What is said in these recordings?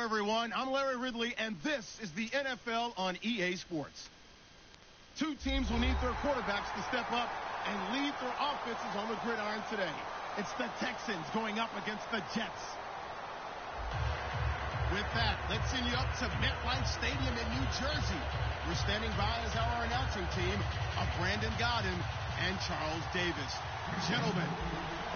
everyone. I'm Larry Ridley, and this is the NFL on EA Sports. Two teams will need their quarterbacks to step up and lead their offenses on the gridiron today. It's the Texans going up against the Jets. With that, let's send you up to MetLife Stadium in New Jersey. We're standing by as our announcing team of Brandon Godden and Charles Davis. Gentlemen.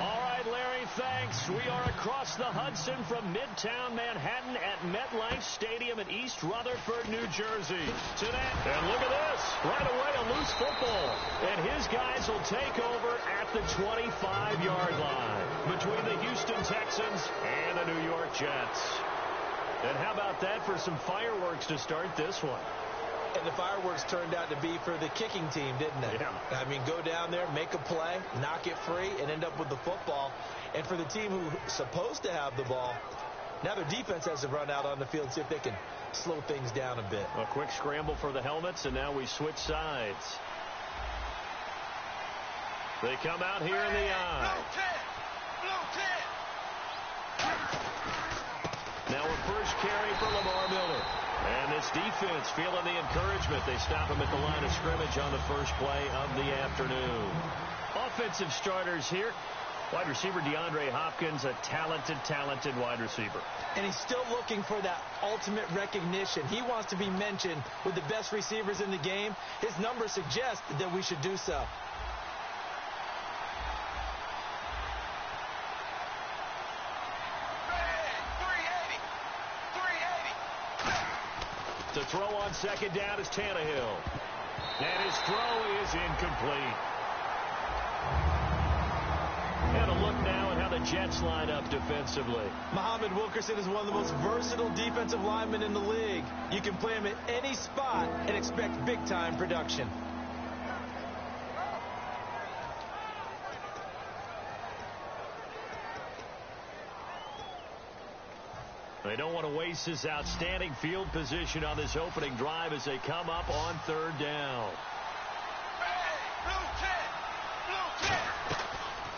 All right, Larry, thanks. We are across the Hudson from Midtown Manhattan at MetLife Stadium in East Rutherford, New Jersey. Today, and look at this. Right away, a loose football. And his guys will take over at the 25-yard line between the Houston Texans and the New York Jets. And how about that for some fireworks to start this one? And the fireworks turned out to be for the kicking team, didn't they? Yeah. I mean, go down there, make a play, knock it free, and end up with the football. And for the team who's supposed to have the ball, now their defense has to run out on the field, see if they can slow things down a bit. A quick scramble for the helmets, and now we switch sides. They come out here in the eye. Now a first carry for Lamar Miller. And this defense feeling the encouragement. They stop him at the line of scrimmage on the first play of the afternoon. Offensive starters here. Wide receiver DeAndre Hopkins, a talented wide receiver. And he's still looking for that ultimate recognition. He wants to be mentioned with the best receivers in the game. His numbers suggest that we should do so. To throw on second down is Tannehill. And his throw is incomplete. And a look now at how the Jets line up defensively. Muhammad Wilkerson is one of the most versatile defensive linemen in the league. You can play him at any spot and expect big-time production. They don't want to waste this outstanding field position on this opening drive as they come up on third down.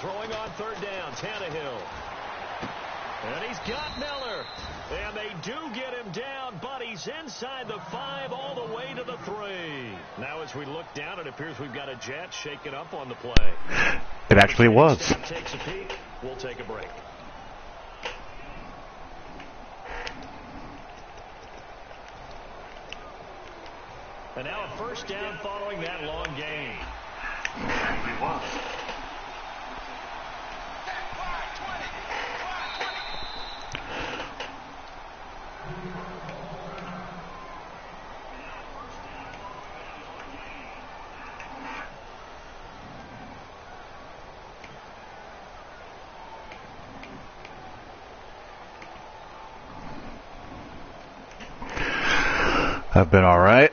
Throwing on third down, Tannehill. And he's got Miller. And they do get him down, but he's inside the 5 all the way to the 3. Now as we look down, it appears we've got a Jet shaking up on the play. It actually was. Takes a peek. We'll take a break. And now a first down following that long gain. I've been all right.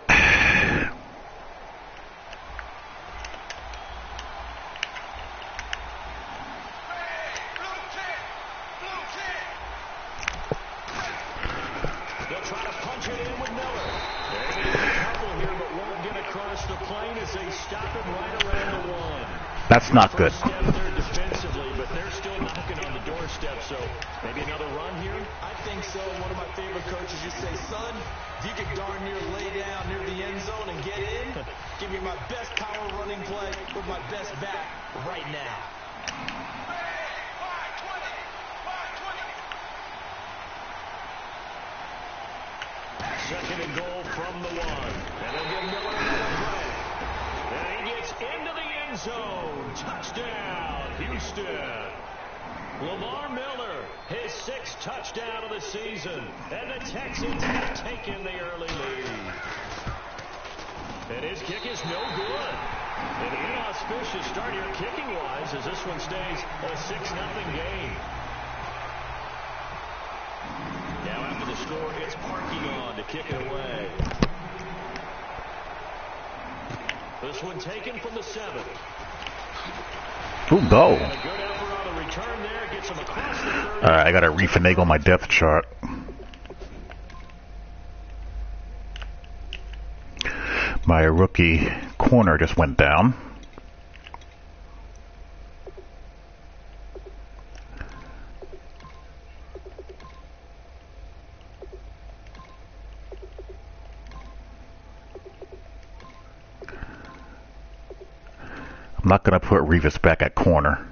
That's not good. Defensively, but they're still knocking on the doorstep, so maybe another run here? I think so. One of my favorite coaches used to say, son, if you could darn near lay down near the end zone and get in, give me my best power running play with my best back right now. Second and goal from the 1. And they'll give Miller another play. And he gets into the end zone. Touchdown, Houston. Lamar Miller, his 6th touchdown of the season. And the Texans have taken the early lead. And his kick is no good. An inauspicious start here kicking-wise as this one stays a 6-0 game. Now after the score, it's Parkey on to kick it away. This one taken from the 7. Ooh, go. And a good effort on the return there. Gets him across the 30. All right, I got to refinagle my depth chart. My rookie corner just went down. I'm not going to put Revis back at corner.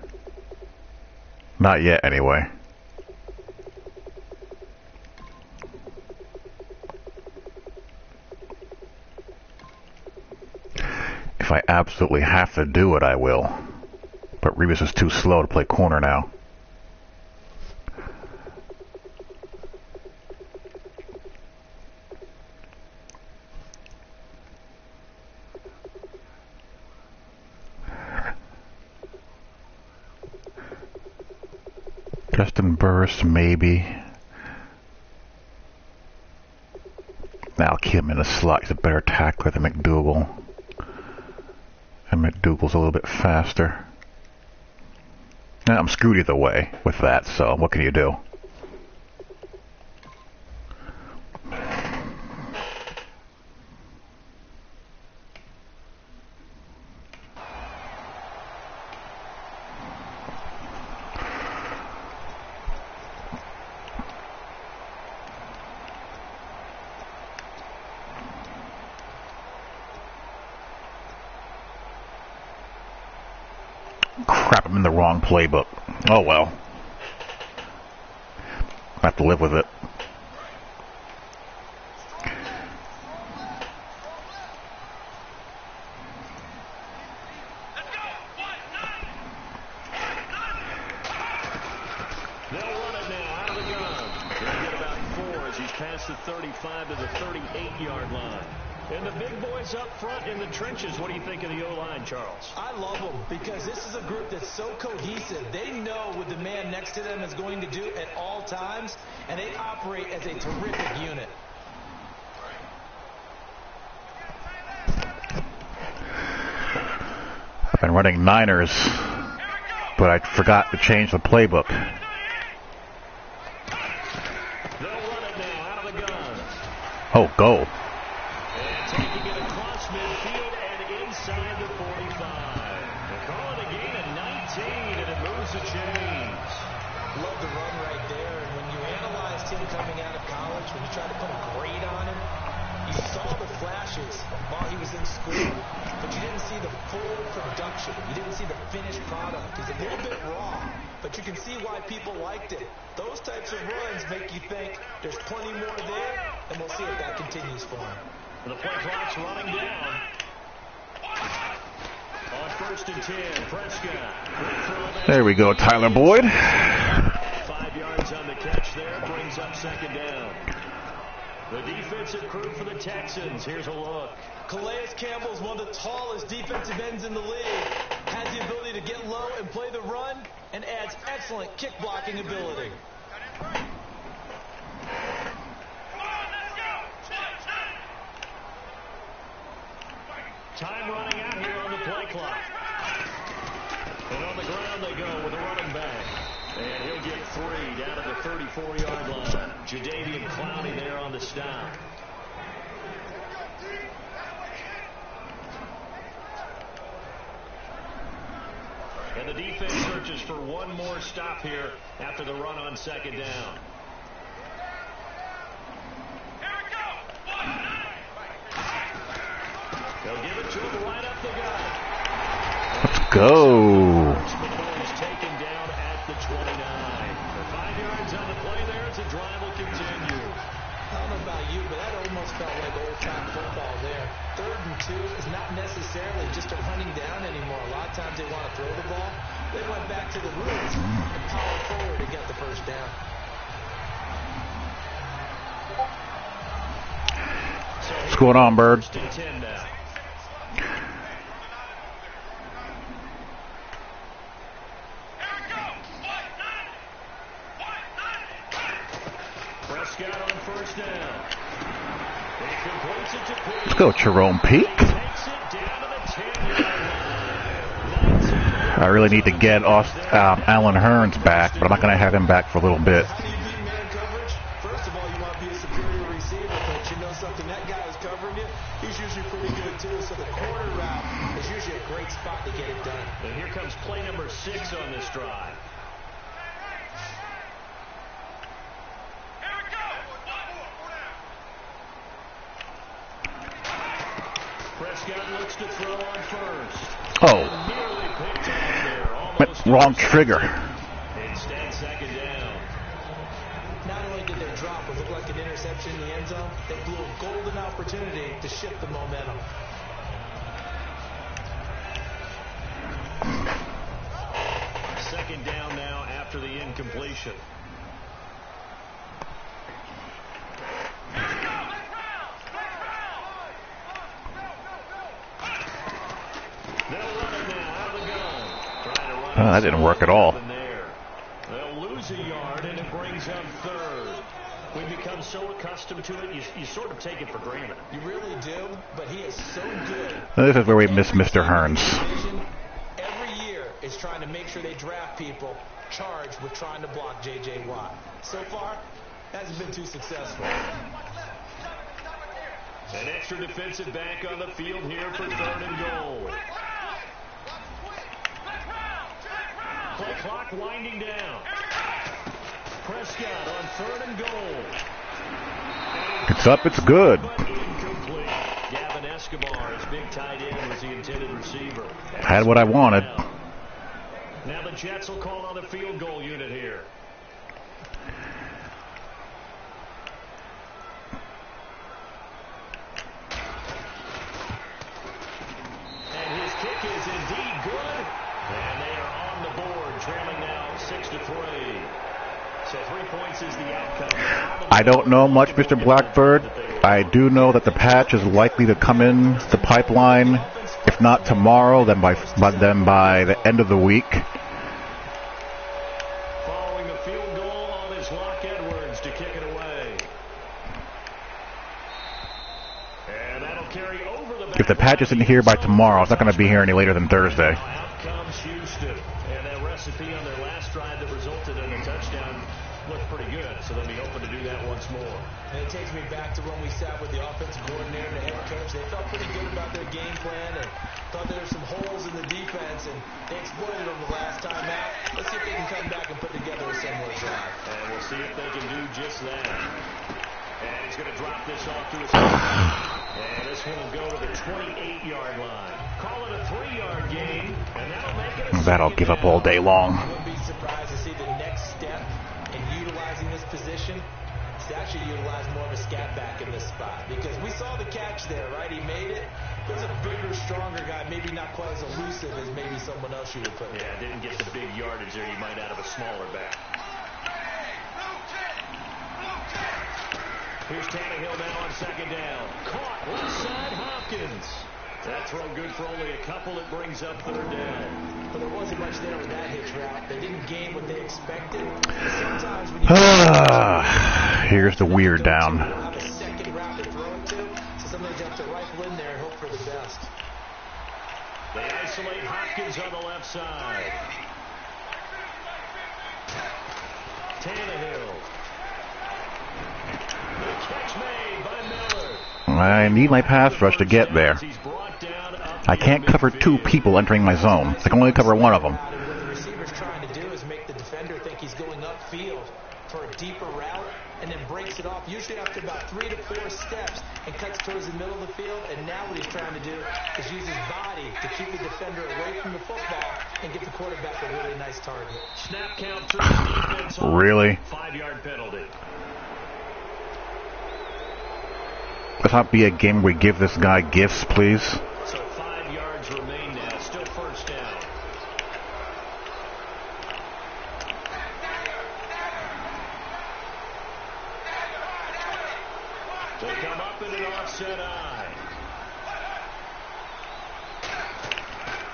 Not yet, anyway. If I absolutely have to do it, I will. But Revis is too slow to play corner now. Justin Burris, maybe. Now keep him in the slot. He's a better tackler than McDougal. And McDougal's a little bit faster. Now, I'm screwed either way with that, so what can you do? Crap, I'm in the wrong playbook. Oh well. I have to live with it. They'll run it now out of the gun. They'll get about 4 as he's past the 35 to the 38-yard line. And the big boys up front in the trenches. What do you think of the O-line, Charles? I love them because this is a group that's so cohesive. They know what the man next to them is going to do at all times, and they operate as a terrific unit. I've been running Niners, but I forgot to change the playbook. They'll run it now out of the gun. Oh, go. Taking it across midfield and inside the 45. They call it a gain of 19, and it moves the chains. Love the run right there. And when you analyzed him coming out of college, when you tried to put a grade on him, you saw the flashes while he was in school, but you didn't see the full production. You didn't see the finished product. He's a little bit raw, but you can see why people liked it. Those types of runs make you think there's plenty more there, and we'll see if that continues for him. The play clock's running down. On 1st and 10, Prescott. There we go, Tyler Boyd. 5 yards on the catch there, brings up 2nd down. The defensive crew for the Texans. Here's a look. Calais Campbell is one of the tallest defensive ends in the league. Has the ability to get low and play the run, and adds excellent kick blocking ability. Time running out here on the play clock. And on the ground they go with a running back. And he'll get 3 down to the 34-yard line. Jadeveon Clowney there on the stop. And the defense searches for one more stop here after the run on 2nd down. They'll give it to him right up the gut. Let's go. He's taken down at the 29. For 5 yards on the play there as the drive will continue. I don't know about you, but that almost felt like old-time football there. 3rd and 2 is not necessarily just a running down anymore. A lot of times they want to throw the ball. They went back to the roots and powered forward to get the first down. What's going on, Bird? 1st and 10 now. Prescott on 1st down. He completes it to Peak. Let's go, Jerome Peak. Takes it down to the 10-yard line. I really need to get Alan Hearns back, but I'm not going to have him back for a little bit. How do you beat man coverage? First of all, you want to be a superior receiver, but you know something, that guy is covering you. He's usually pretty good too, so the corner route is usually a great spot to get it done. And here comes play number 6 on this drive. Prescott looks to throw on first. Oh. Nearly picked off there. Almost Wrong trigger. Instead, second down. Not only did they drop what looked like an interception in the end zone, they blew a golden opportunity to shift the momentum. Second down now after the incompletion. That didn't work at all. They'll lose a yard, and it brings up third. We've become so accustomed to it, you sort of take it for granted. You really do, but he is so good. This is where we miss Mr. Hearns. Every year is trying to make sure they draft people charged with trying to block J.J. Watt. So far, hasn't been too successful. An extra defensive back on the field here for third and goal. Play clock winding down. Prescott on third and goal. It's up, it's good. But incomplete. Gavin Escobar, his big tight end, was the intended receiver. Had what I wanted. Now the Jets will call on the field goal unit here. And his kick is indeed good. And they are on the board, trailing now 6-3. So 3 points is the outcome. I don't know much, Mr. Blackbird. I do know that the patch is likely to come in the pipeline, if not tomorrow, then by the end of the week. Following a field goal on his Locke Edwards to kick it away. And that'll carry over the back. If the patch isn't here by tomorrow, it's not going to be here any later than Thursday. Out comes Houston. And that recipe on their last drive that resulted in a touchdown looked pretty good. So they'll be hoping to do that once more. And it takes me back to when we sat with the offensive coordinator and the head coach. They felt pretty good about their game plan and thought there were some holes in the defense, and they exploited them the last time out. Let's see if they can come back and put together a similar drive. And we'll see if they can do just that. And he's going to drop this off to his and this one will go to the 28-yard line. Call it a 3-yard gain, and that'll make it a That'll give up all day long. I wouldn't be surprised to see the next step in utilizing this position is to actually utilize more of a scat back in this spot, because we saw the catch there, right? He made it. There's a bigger, stronger guy, maybe not quite as elusive as maybe someone else you would put there. Yeah, didn't get the big yardage there you might out of a smaller back. Here's Tannehill now on second down. Caught left side Hopkins. That throw good for only a couple. It brings up third down. But there wasn't much there with that hitch route. They didn't gain what they expected. Sometimes when you here's the weird down. you have a second route to throw it to, so sometimes you have to rifle in there and hope for the best. They isolate Hopkins on the left side. Tannehill. The catch made by Miller. I need my pass rush to get there. I can't cover two people entering my zone. I can only cover one of them. What the receiver's trying to do is make the defender think he's going upfield for a deeper route, and then breaks it off, usually after about 3 to 4 steps, and cuts towards the middle of the field. And now what he's trying to do is use his body to keep the defender away from the football and give the quarterback a really nice target. Snap count through the defense. Really? 5-yard penalty. Let's not be a game where we give this guy gifts, please. So 5 yards remain now. Still first down. They come up in an offset eye.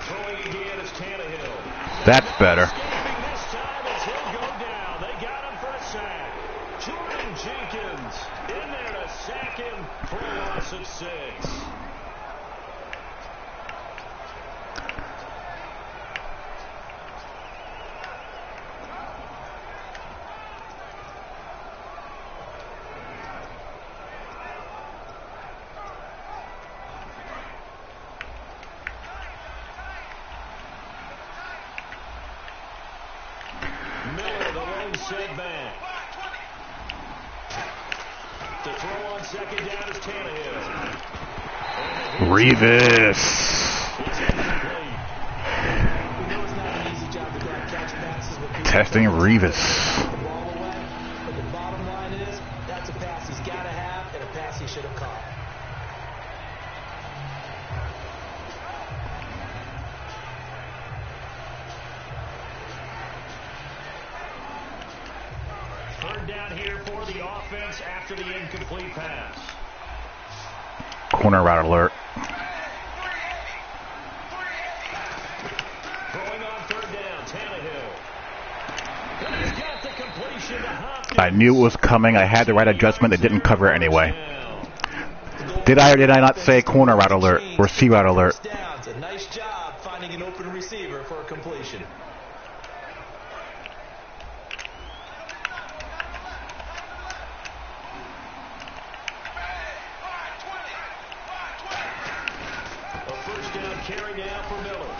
Throwing again is Tannehill. That's better. Escaping this time as he'll go down. They got him for a sack. Jordan Jenkins in there to sack him for a loss of 6. Miller, the lone setback. To throw on second down is Tannehill. Revis. Testing Revis. But the bottom line is, that's a pass he's got to have and a pass he should have caught. Third down here for the offense after the incomplete pass. Corner route alert. Throwing on third down, Tannehill. And he's got the completion to Hopkins. I knew it was coming. I had the right adjustment. It didn't cover it anyway. Did I or did I not say corner route alert or C route alert? A nice job finding an open receiver for a completion. Carry now for Miller.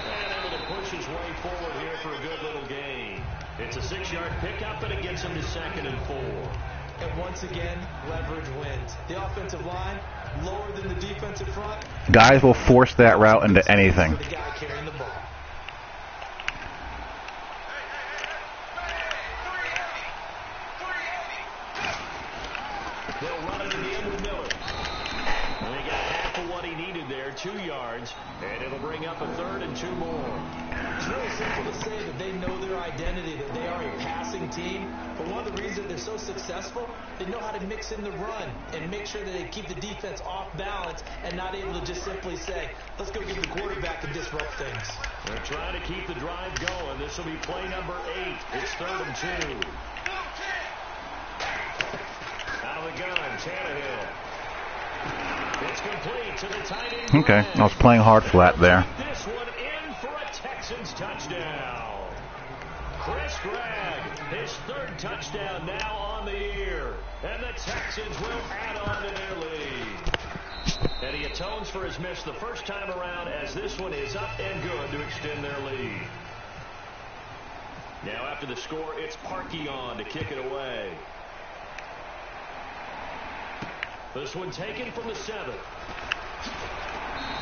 And able to push his way forward here for a good little gain. It's a 6-yard pickup, and it gets him to 2nd and 4. And once again, leverage wins. The offensive line, lower than the defensive front. Guys will force that route into anything. The guy carrying the ball. They'll run it again with Miller. And they got half of what he needed there, 2 yards, and it'll bring up a 3rd and 2 more. It's really simple to say that they know their identity, that they are a passing team. But one of the reasons they're so successful, they know how to mix in the run and make sure that they keep the defense off balance and not able to just simply say, let's go get the quarterback and disrupt things. They're trying to keep the drive going. This will be play number 8. It's 3rd and 2. Out of the gun, Tannehill. It's complete to the tight end. Okay, I was playing hard flat there. This one in for a Texans touchdown. Chris Gregg, his 3rd touchdown now on the year. And the Texans will add on to their lead. And he atones for his miss the first time around as this one is up and good to extend their lead. Now after the score, it's Parkey on to kick it away. This one taken from the 7.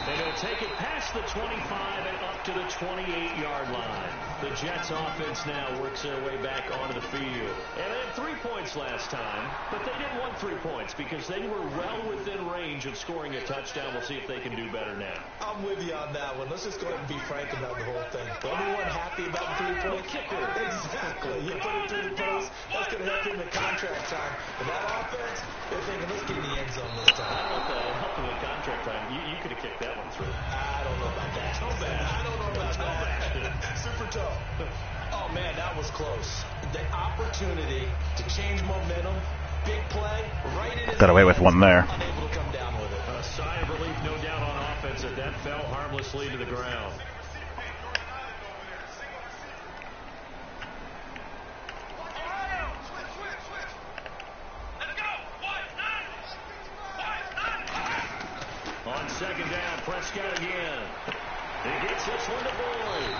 And he'll take it past the 25 and up to the 28-yard line. The Jets offense now works their way back onto the field. And they had 3 points last time, but they didn't want 3 points because they were well within range of scoring a touchdown. We'll see if they can do better now. I'm with you on that one. Let's just go ahead and be frank about the whole thing. Anyone happy about the 3 points? Kicker. Exactly. You put it through the post. That's going to help him in contract time. But that offense, they're thinking, let's get in the end zone this time. I don't know if that'll help him in contract time. You could have kicked that one through. I don't know about that. Toe bad. I don't know about that. Super toe. Oh, man, that was close. The opportunity to change momentum, big play, right in his Got away with one there. unable to come down with it. A sigh of relief, no doubt, on offense as that fell harmlessly to the ground. On 2nd down, Prescott again. He gets this one to Boyd.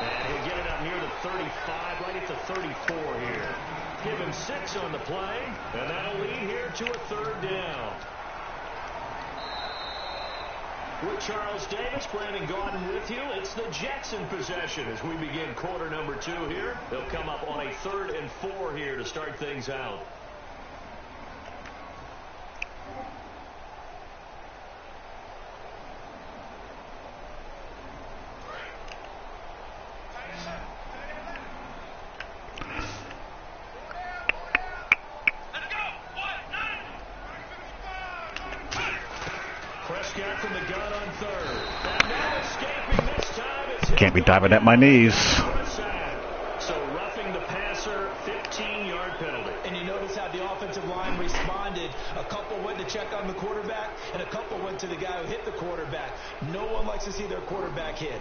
And he'll get it up near the 35, right at the 34 here. Give him 6 on the play, and that'll lead here to a 3rd down. With Charles Davis, Brandon Gaudin with you. It's the Jets in possession as we begin quarter number 2 here. They'll come up on a 3rd and 4 here to start things out. Prescott from the gun on 3rd. And now escaping this time. It's Can't be diving at my knees. So roughing the passer, 15-yard penalty. And you notice how the offensive line responded. A couple went to check on the quarterback, and a couple went to the guy who hit the quarterback. No one likes to see their quarterback hit.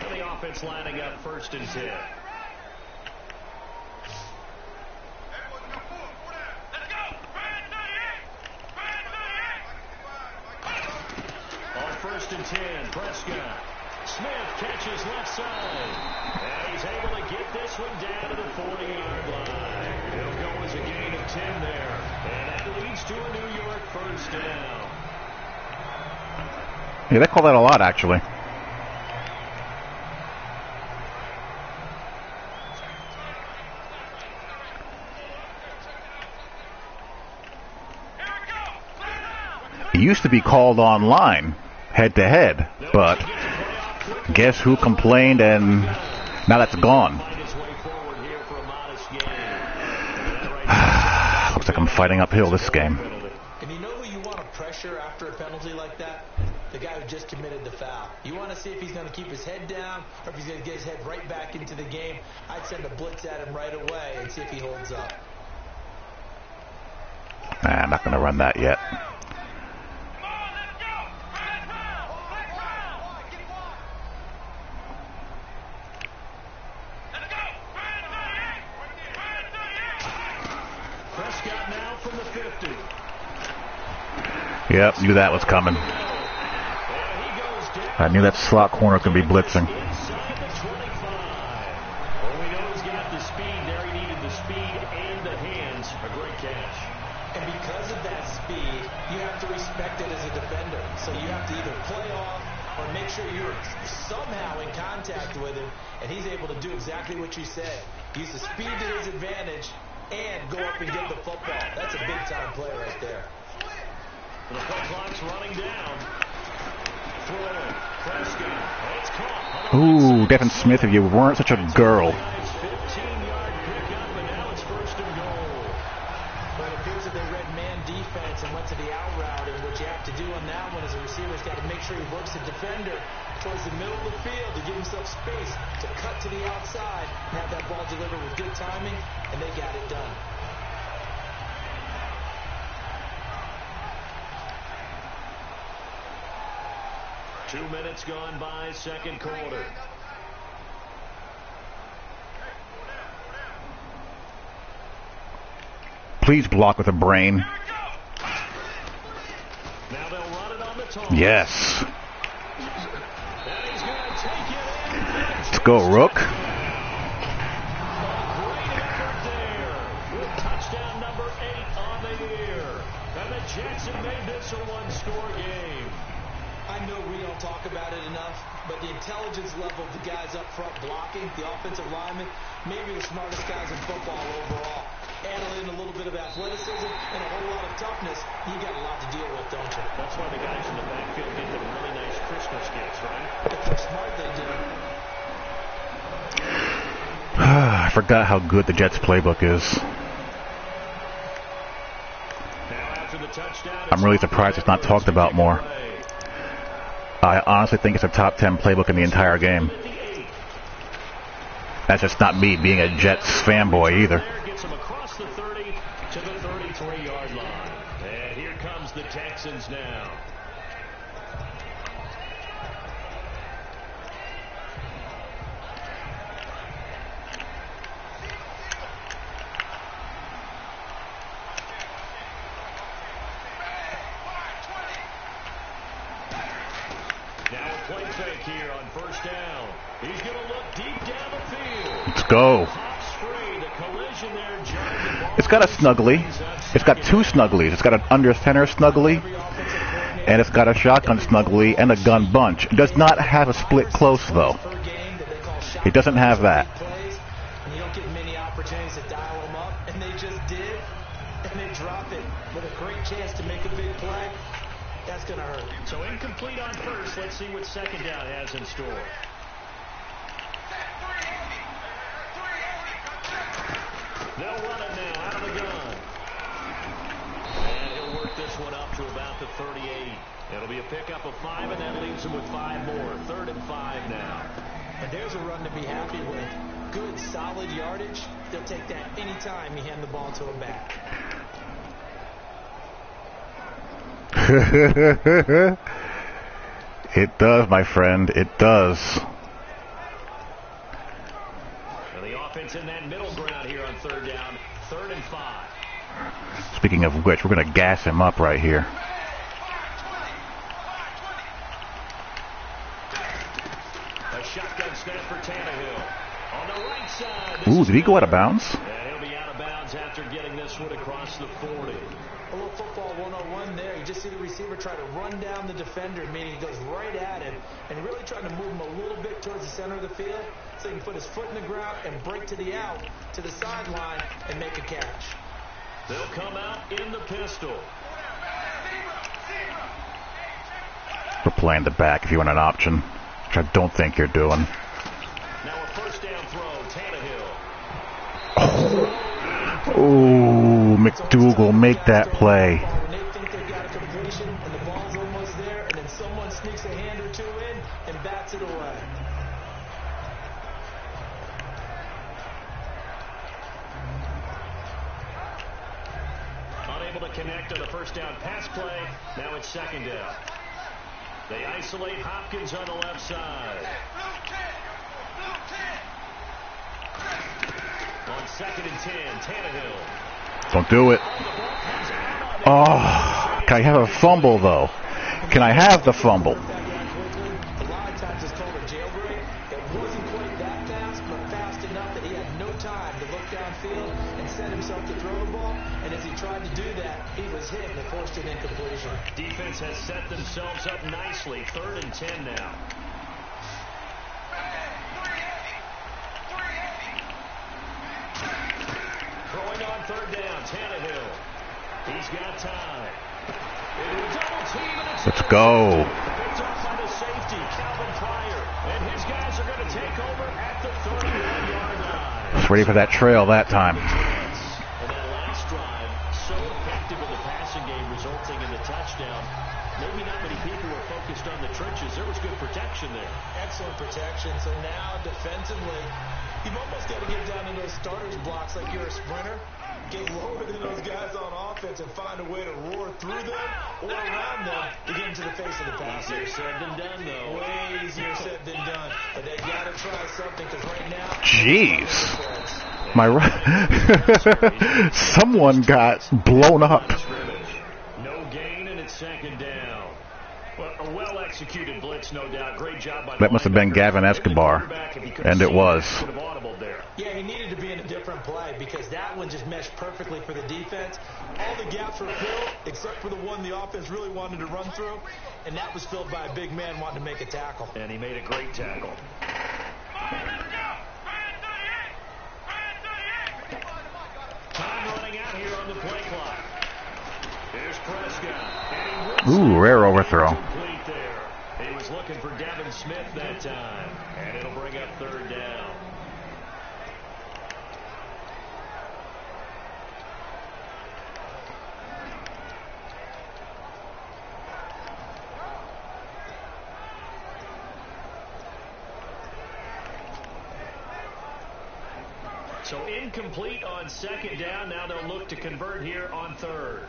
And the offense lining up 1st and 10. On 1st and 10, Prescott. Smith catches left side. And he's able to get this one down to the 40-yard line. It'll go as a gain of 10 there. And that leads to a New York first down. Yeah, they call that a lot, actually. It used to be called online, head-to-head, but guess who complained, and now that's gone. Looks like I'm fighting uphill this game. And you know who you want to pressure after a penalty like that? The guy who just committed the foul. You want to see if he's going to keep his head down or if he's going to get his head right back into the game. I'd send a blitz at him right away and see if he holds up. Nah, I'm not going to run that yet. Prescott now from the 50. Yep, knew that was coming. I knew that slot corner could be blitzing. Inside the 25. Well, we know he's got the speed there. He needed the speed and the hands. A great catch. And because of that speed, you have to respect it as a defender. So you have to either play off or make sure you're somehow in contact with him, and he's able to do exactly what you said. Use the speed to his advantage and go up and get the football. That's a big-time play right there. The play clock's running down. Throwing. Prescott. It's caught. Ooh, Devin Smith, if you weren't such a girl. 15-yard pickup, and now it's first and goal. But it appears that they read man defense and went to the out route, and what you have to do on that one as a receiver is got to make sure he works the defender towards the middle of the field to give himself space to cut to the outside and have that ball delivered with good timing, and they got it done. Two minutes gone by, second quarter. Please block with a brain. Now they'll run it on the toss. Yes. And he's going to take it in. Let's go, Rook. Great effort there. With touchdown number 8 on the year. And the Jets have made this a one-score game. I know we don't talk about it enough, but the intelligence level of the guys up front blocking, the offensive linemen, maybe the smartest guys in football overall. Add in a little bit of athleticism and a whole lot of toughness, you got a lot to deal with, don't you? That's why the guys in the backfield get the really nice Christmas gifts, right? If they're smart, they do. I forgot how good the Jets playbook is. Now after the touchdown, I'm really surprised it's not talked about more. I honestly think it's a top 10 playbook in the entire game. That's just not me being a Jets fanboy either. Gets him across the 30 to the 33-yard line. And here comes the Texans now. Now a play fake here on first down. He's going to look deep down the field. Let's go. Pops free. The collision there jarred the ball. It's got a snuggly. It's got two snugglies. It's got an under center snuggly, and it's got a shotgun snuggly and a gun bunch. It does not have a split close, though. It doesn't have that. And you don't get many opportunities to dial them up, and they just did, and they drop it with a great chance to make a big play. That's going to hurt. So incomplete on first. Let's see what second down has in store. They'll run it now out of the gun. And he'll work this one up to about the 38. It'll be a pickup of 5, and that leaves him with 5 more. 3rd and 5 now. And there's a run to be happy with. Good, solid yardage. They'll take that any time you hand the ball to a back. It does, my friend. It does. And the offense in that middle ground here on 3rd down. 3rd and 5. Speaking of which, we're going to gas him up right here. Ooh, did he go out of bounds? And he'll be out of bounds after getting this one across the 40. A little football 101 there. You just see the receiver try to run down the defender, meaning he goes right at him and really trying to move him a little bit towards the center of the field so he can put his foot in the ground and break to the out, to the sideline, and make a catch. They'll come out in the pistol. We're playing the back if you want an option, which I don't think you're doing. Now a first down throw, Tannehill. Oh, McDougal, make that play. When they think they've got a completion and the ball's almost there, and then someone sneaks a hand or two in and bats it away. Unable to connect on the first down pass play. Now it's second down. They isolate Hopkins on the left side. On 2nd and 10, Tannehill. Don't do it. Oh, can I have a fumble, though? Can I have the fumble? A lot of times it's called a jailbreak. It wasn't quite that fast, but fast enough that he had no time to look downfield and set himself to throw the ball. And as he tried to do that, he was hit and it forced an incompletion. Defense has set themselves up nicely. 3rd and 10 now. Throwing on 3rd down, Tannehill. He's got time. Let's go. Picked off by the safety, Calvin Pryor. And his guys are going to take over at the 31-yard line. Was ready for that trail that time. And that last drive, so effective in the passing game, resulting in the touchdown. Maybe not many people were focused on the trenches. There was good protection there. Excellent protection. So now defensively, you've almost got to get down to those starters blocks like you're a sprinter. Get lower than those guys on offense and find a way to roar through them or around them to get into the face of the passer. Easier said than done, though. Way easier said than done. But they got to try something because right now... Jeez. Someone got blown up. No gain, and it's 2nd down. Well, a well-executed blitz, no doubt. Great job by the That must have been Gavin Escobar, and it was. Yeah, he needed to be in a different play because that one just meshed perfectly for the defense. All the gaps were filled except for the one the offense really wanted to run through, and that was filled by a big man wanting to make a tackle. And he made a great tackle. Time running out here on the play clock. Here's Prescott. Ooh, rare overthrow. There. He was looking for Devin Smith that time, and it'll bring up 3rd down. So incomplete on 2nd down. Now they'll look to convert here on 3rd.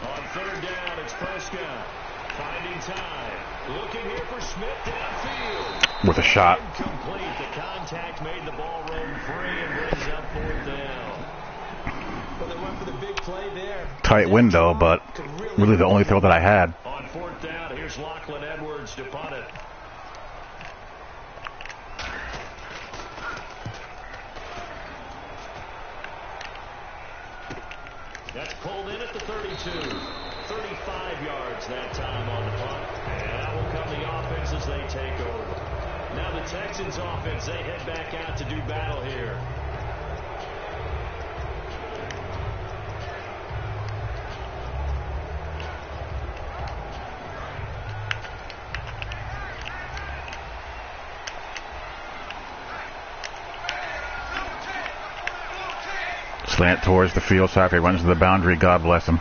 On 3rd down, it's Prescott. Finding time. Looking here for Smith downfield. With a shot. Incomplete. The contact made the ball roam free and brings up 4th down. Well, they went for the big play there. Tight window, but really the only throw that I had. On 4th down, here's Lachlan Edwards to punt it. That's pulled in at the 32. 35 yards that time on the punt. And that will come the offense as they take over. Now the Texans offense, they head back out to do battle here. Slant towards the field, so after he runs to the boundary, God bless him.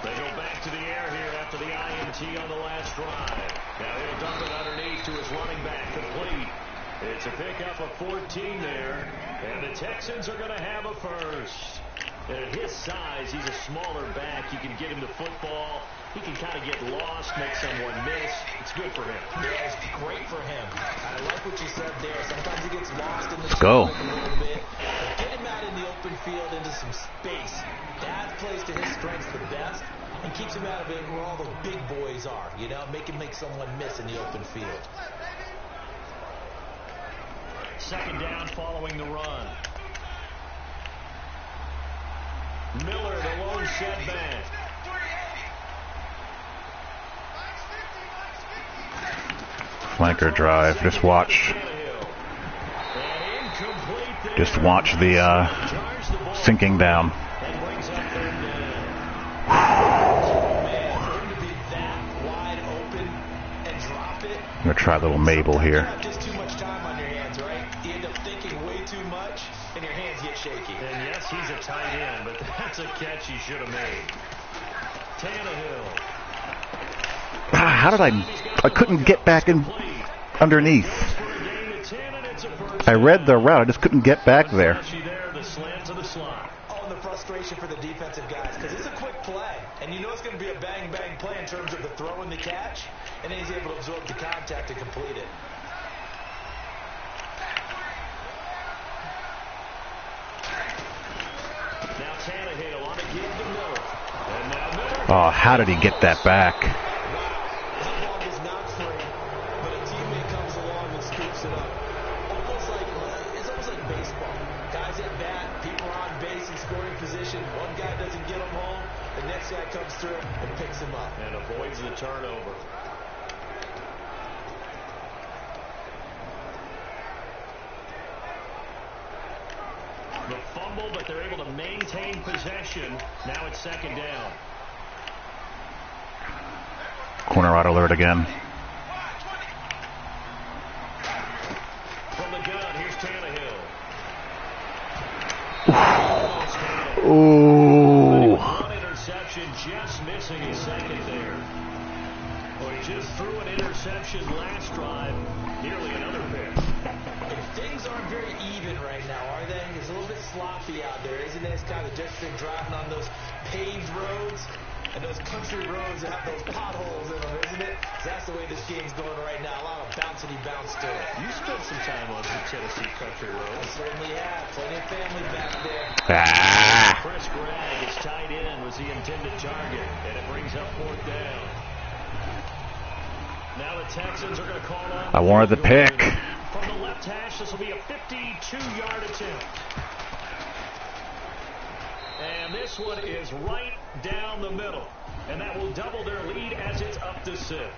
They go back to the air here after the INT on the last drive. Now he'll dump it underneath to his running back, complete. It's a pickup of 14 there, and the Texans are going to have a first. And at his size, he's a smaller back. You can get him the football. He can kind of get lost, make someone miss. It's good for him. Yeah, it's great for him. I like what you said there. Sometimes he gets lost in the Let's go. a little bit. But get him out in the open field into some space. That plays to his strengths the best and keeps him out of it where all the big boys are. You know, make him make someone miss in the open field. Second down following the run. Miller, the lone setback. Flanker drive. Just watch the sinking down. I'm gonna try a little Mabel here. Just too much time on your hands, right? You end up thinking way too much, and your hands get shaky. And yes, he's a tight end, but that's a catch he should have made. Tannehill. How did I couldn't get back in underneath. I read the route, I just couldn't get back there. Oh, and the frustration for the defensive guys, because it's a quick play, and you know it's going to be a bang-bang play in terms of the throw and the catch, and then he's able to absorb the contact to complete it. Now Tannehill on a give to Miller. And now Miller. Oh, how did he get that back? That ball is not free, but a teammate comes along and scoops it up. It's almost like baseball. Guys at bat, people are on base in scoring position. One guy doesn't get him home, the next guy comes through and picks him up. And avoids the turnover. The fumble, but they're able to maintain possession. Now it's second down. Corner out alert again. From the gun, here's Tannehill. Ooh. One interception, just missing his second there. Well, he just threw an interception last drive. Nearly another pick. Things aren't very even right now, are they? It's a little bit sloppy out there, isn't it? It's kind of the difference between driving on those paved roads and those country roads that have those potholes in them, isn't it? That's the way this game's going right now. A lot of bounce to it. You spent some time on some Tennessee country I roads. certainly have. Plenty of family back there. Chris Gregg, his tight end, was the intended target, and it brings up fourth down. Now the Texans are going to call on. I wanted the pick. From the left hash, this will be a 52-yard attempt. And this one is right down the middle. And that will double their lead as it's up to 6. A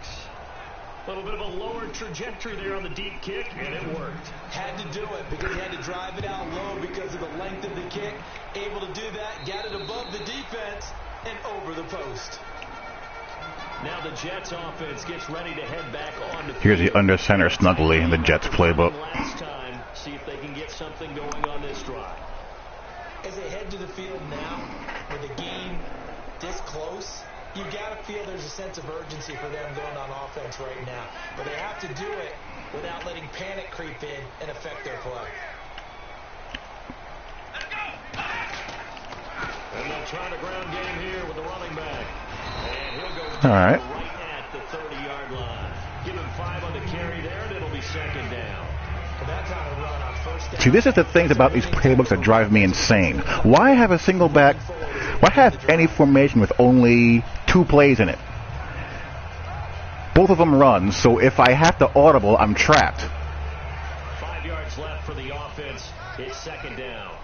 little bit of a lower trajectory there on the deep kick, and it worked. Had to do it because he had to drive it out low because of the length of the kick. Able to do that, got it above the defense, and over the post. Now the Jets offense gets ready to head back on the Here's the under center snuggly in the Jets playbook. Last time, see if they can get something going on this drive. As they head to the field now, with the game this close, you got to feel there's a sense of urgency for them going on offense right now. But they have to do it without letting panic creep in and affect their play. And they'll try the ground game here with the running back. And he'll go right at the 30-yard line. Give him 5 on the carry there, and it'll be second down. That kind of run on first down. See, this is the things about these playbooks that drive me insane. Why have a single back? Why have any formation with only 2 plays in it? Both of them run, so if I have to audible, I'm trapped. 5 yards left for the offense. It's second down.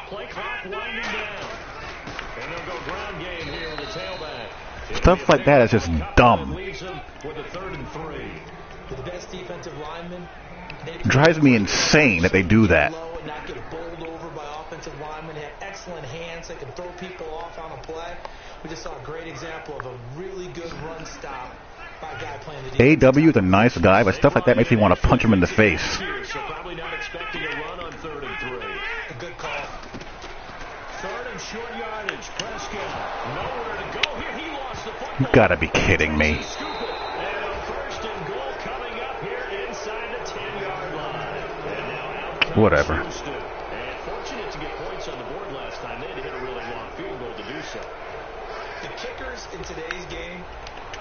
Play clock winding down. And they'll go ground game here with the tailback. Stuff like that is just dumb. Leaves them with a 3rd and 3. The best defensive linemen. It drives me insane that they do that. And not get bowled over by offensive linemen. They have excellent hands. They can throw people off on a play. We just saw a great example of a really good run stop by a guy playing the defense. AW is a nice guy, but stuff like that makes me want to punch him in the face. So probably not expecting a run on 3rd and 3. A good call. 3rd and short yardage. Prescott nowhere to go here. He lost the football. You gotta be kidding me. Scoop it. And a 1st and goal coming Whatever. Houston. And fortunate to get points on the board last time. They had to hit a really long field goal to do so. The kickers in today's game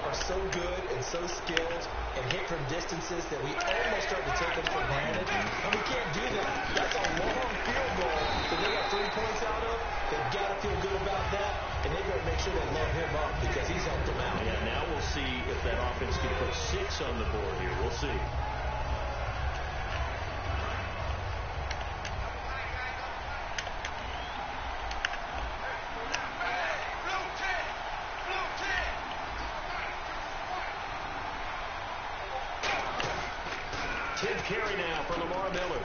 are so good and so skilled and hit from distances that we almost start to take them for granted. And we can't do that. That's a long field goal that they got 3 points out of. They've got to feel good about that, and they better make sure they load him up because he's helped them out. Yeah, now we'll see if that offense can put 6 on the board here. We'll see. Carry now for Lamar Miller.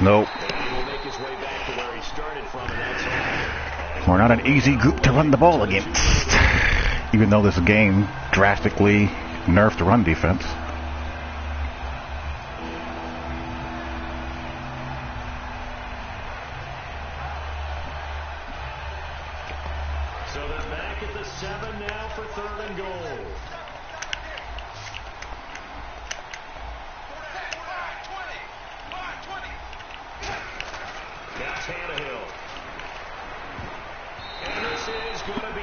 Nope. And he will make his way back to where he started from, and that's all. We're not an easy group to run the ball against. Even though this game drastically nerfed the run defense. So they're back at the 7 now for 3rd and goal.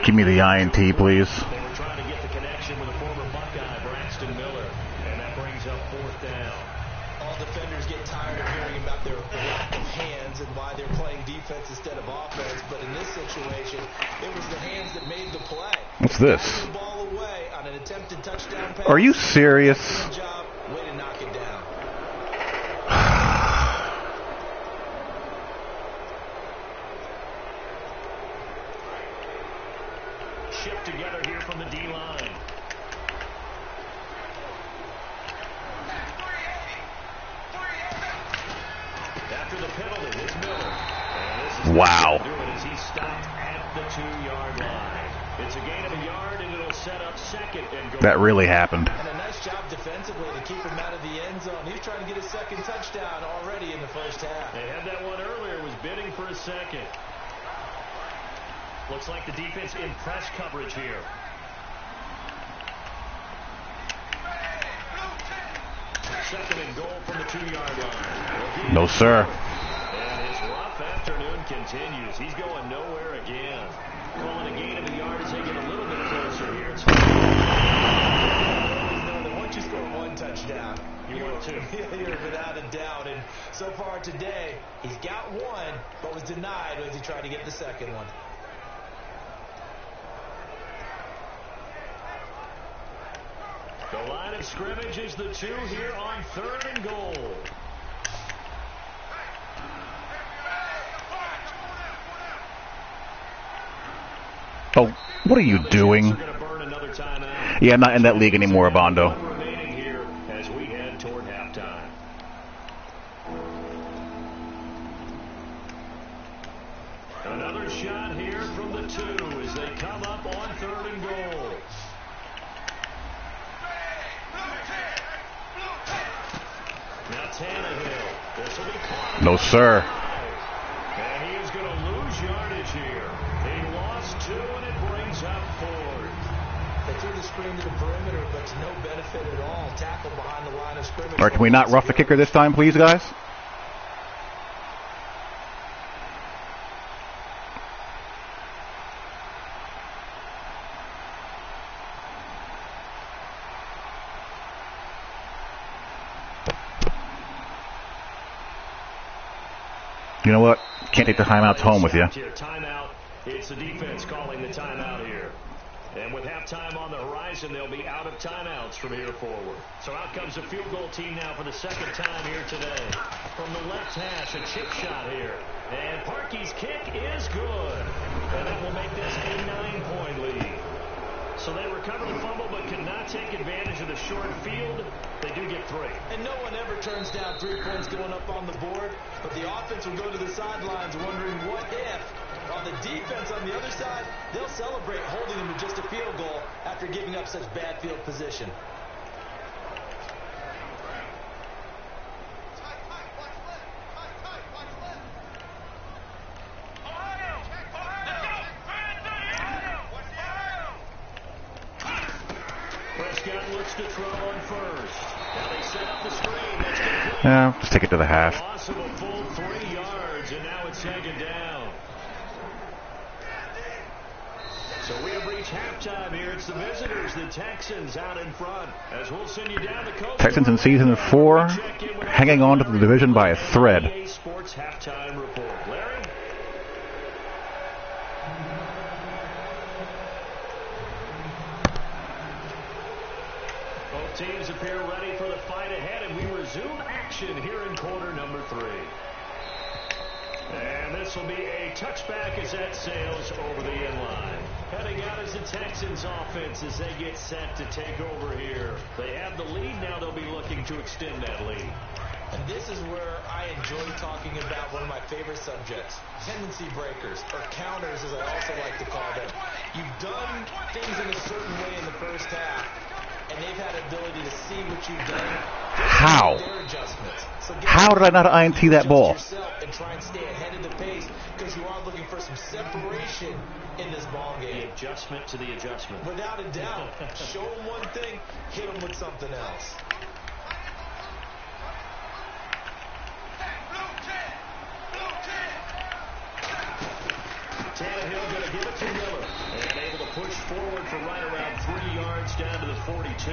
Give me the INT, please. They were trying to get the connection with a former Buckeye, Braxton Miller, and that brings up 4th down. All defenders get tired of hearing about their lack of hands and why they're playing defense instead of offense, but in this situation, it was the hands that made the play. What's this? The ball away on an attempted touchdown pass. Are you serious? Good job. Way to knock it down. Together here from the D-line. After the penalty, it's Miller. Wow. He stopped at the 2-yard line. It's a gain of a yard, and it'll set up 2nd and goal. That really happened. And a nice job defensively to keep him out of the end zone. He's trying to get his 2nd touchdown already in the first half. They had that one earlier, was bidding for a 2nd. Looks like the defense in press coverage here. Second and goal from the 2-yard line. No, sir. And his rough afternoon continues. He's going nowhere again. Calling a gain of a yard as they get a little bit closer here. It's once you score 1 touchdown, you're without a doubt. And so far today, he's got 1, but was denied as he tried to get the 2nd one. The line of scrimmage is the 2 here on 3rd and goal. Oh, what are you doing? Yeah, I'm not in that league anymore, Bondo. Remaining here as we head toward halftime. Another shot here from the 2 as they come up on 3rd and goal. Now Tannehill. This will be caught. No, sir. And he is going to lose yardage here. He lost 2, and it brings up 4th. They threw the screen to the perimeter, but to no benefit at all. Tackle behind the line of scrimmage. All right, can we not rough the kicker this time, please, guys? You know what? Can't take the timeouts home with you. Timeout. It's the defense calling the timeout here. And with halftime on the horizon, they'll be out of timeouts from here forward. So out comes the field goal team now for the 2nd time here today. From the left hash, a chip shot here. And Parkey's kick is good. And that will make this a 9-point lead. So they recover the fumble but cannot take advantage of the short field. They do get 3. And no one ever turns down 3 points going up on the board. But the offense will go to the sidelines wondering what if. On the defense on the other side, they'll celebrate holding them to just a field goal after giving up such bad field position. Prescott looks to throw on first. Now they set up the screen. That's complete. Yeah, just take it to the half. Loss of a full 3 yards, and now it's second down. So we have reached halftime here. It's the visitors, the Texans, out in front. As we'll send you down the coast. Texans in season 4, hanging on to the division by a thread. EA Sports halftime report. Larry? Both teams appear ready for the fight ahead, and we resume action here in quarter number 3. And this will be a touchback as that sails over the end line. Heading out is the Texans offense as they get set to take over here. They have the lead. Now they'll be looking to extend that lead. And this is where I enjoy talking about one of my favorite subjects, tendency breakers, or counters as I also like to call them. You've done things in a certain way in the first half, and they've had ability to see what you've done. How? Their adjustments. So How did I not INT that ball? And try and stay ahead of the pace because you are looking for some separation in this ball game. The adjustment to the adjustment. Without a doubt. Show them one thing, hit them with something else. Tannehill going to give it to Miller. And able to push forward for right around 3 yards down to the 42.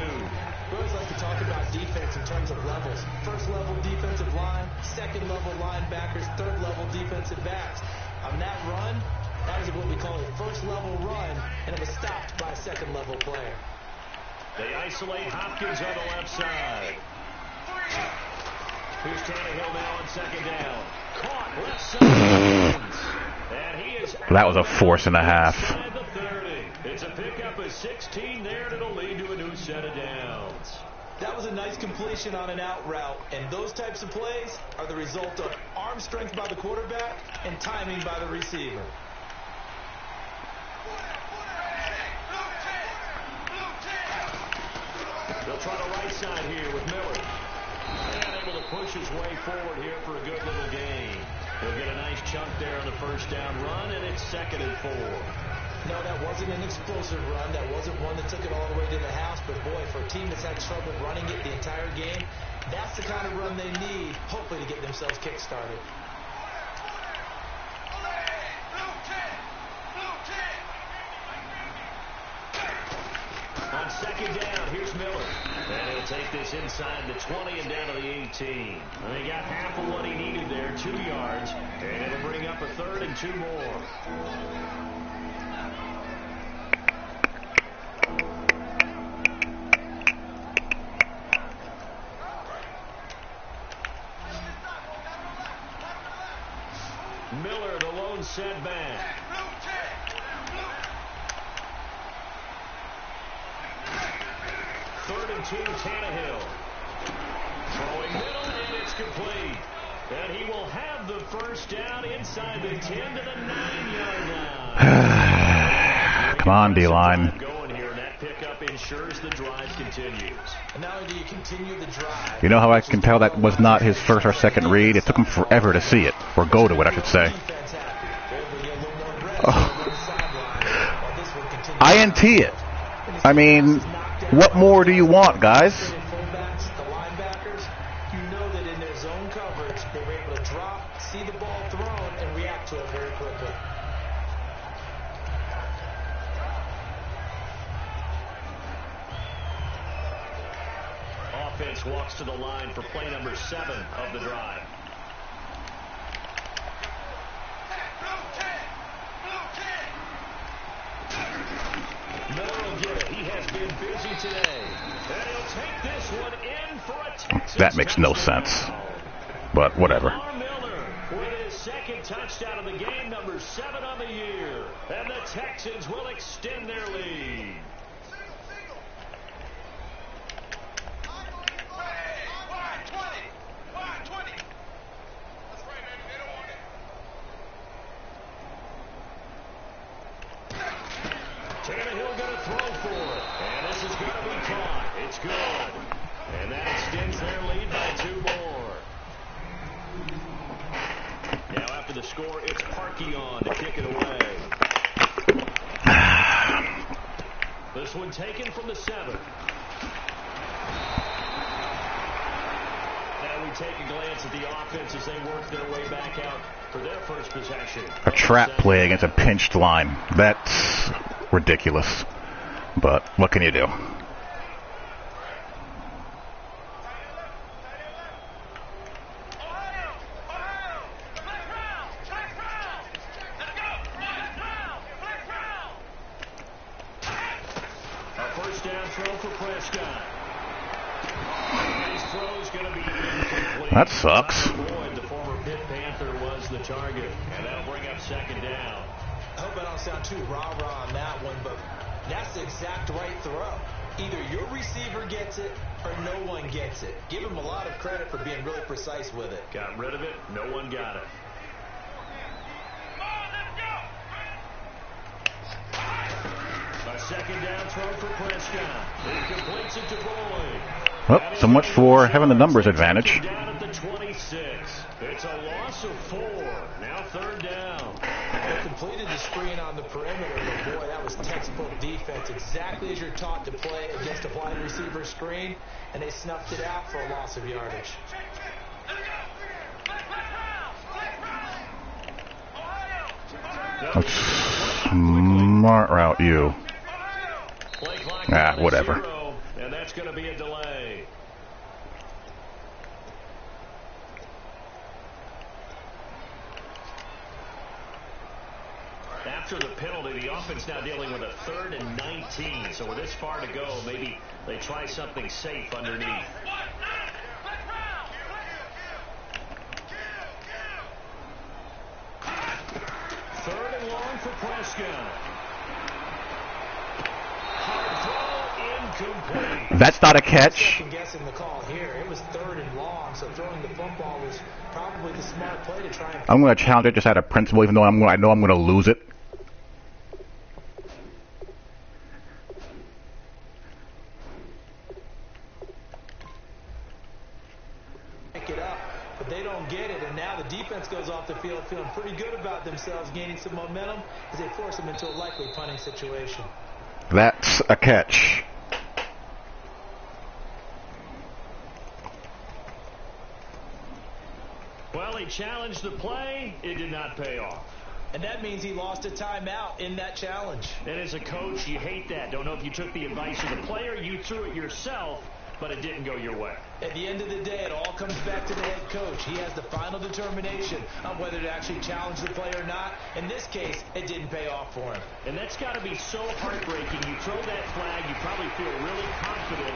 We always like to talk about defense in terms of levels. First level defensive line, second level linebackers, third level defensive backs. On that run, that was what we call a first level run, and it was stopped by a second level player. They isolate Hopkins on the left side. Here's Tannehill now on second down. Caught left side. And he is That was a force and a half. the 30. It's a pickup of 16 there, and it'll lead to a new set of downs. That was a nice completion on an out route, and those types of plays are the result of arm strength by the quarterback and timing by the receiver. They'll try the right side here with Miller. And able to push his way forward here for a good little gain. He'll get a nice chunk there on the first down run, and it's 2nd and 4. No, that wasn't an explosive run. That wasn't one that took it all the way to the house. But, boy, for a team that's had trouble running it the entire game, that's the kind of run they need, hopefully, to get themselves kick-started. On second down, here's Miller. And he'll take this inside the 20 and down to the 18. And he got half of what he needed there, 2 yards. And it'll bring up a 3rd and 2 more. Miller, the lone setback. Third and 2, Tannehill. Throwing middle, and it's complete. And he will have the first down inside the 10 to the 9-yard line. Come on, D-line. Going here, and that pickup ensures the drive continues. And not only do you continue the drive. You know how I can tell that was not his first or second read? It took him forever to see it. Or go to it, I should say. INT it. I mean, what more do you want, guys? The linebackers, you know that in their zone coverage, they were able to drop, see the ball thrown, and react to it very quickly. Offense walks to the line for play number 7 of the drive. Miller will get it. He has been busy today. And he'll take this one in for a Texas That makes no sense. But whatever. Miller with his 2nd touchdown of the game, number 7 on the year. And the Texans will extend their lead. Tannehill going to throw for it. And this is going to be caught. It's good. And that extends their lead by 2 more. Now after the score, it's Parkey on to kick it away. This one taken from the 7. And we take a glance at the offense as they work their way back out for their first possession. A trap play against a pinched line. That's ridiculous. But what can you do? That sucks. The former Pitt Panther was the target, and that'll bring up second down. I hope I don't sound too rah-rah on that one, but that's the exact right throw. Either your receiver gets it or no one gets it. Give him a lot of credit for being really precise with it. Got rid of it. No one got it. A second down throw for Prescott. He completes it to Boyd. Well, so much for having the numbers advantage. Down at the 26. It's a loss of 4. Now third down. They completed the screen on the perimeter, but boy, that was textbook defense. Exactly as you're taught to play against a wide receiver screen, and they snuffed it out for a loss of yardage. That's smart route, you. Ah, whatever. And that's going to be a delay. After the penalty, the offense now dealing with a 3rd and 19. So with this far to go, maybe they try something safe underneath. 3rd and long for Prescott. That's not a catch. I'm guessing the call here. It was 3rd and long, so throwing the football was probably the smart play to try and... I'm going to challenge it just out of principle, even though I know I'm going to lose it. Pick it up, but they don't get it, and now the defense goes off the field feeling pretty good about themselves, gaining some momentum as they force them into a likely punting situation. That's a catch. Well, he challenged the play. It did not pay off. And that means he lost a timeout in that challenge. And as a coach, you hate that. Don't know if you took the advice of the player, you threw it yourself, but it didn't go your way. At the end of the day, it all comes back to the head coach. He has the final determination on whether to actually challenge the play or not. In this case, it didn't pay off for him. And that's got to be so heartbreaking. You throw that flag, you probably feel really confident,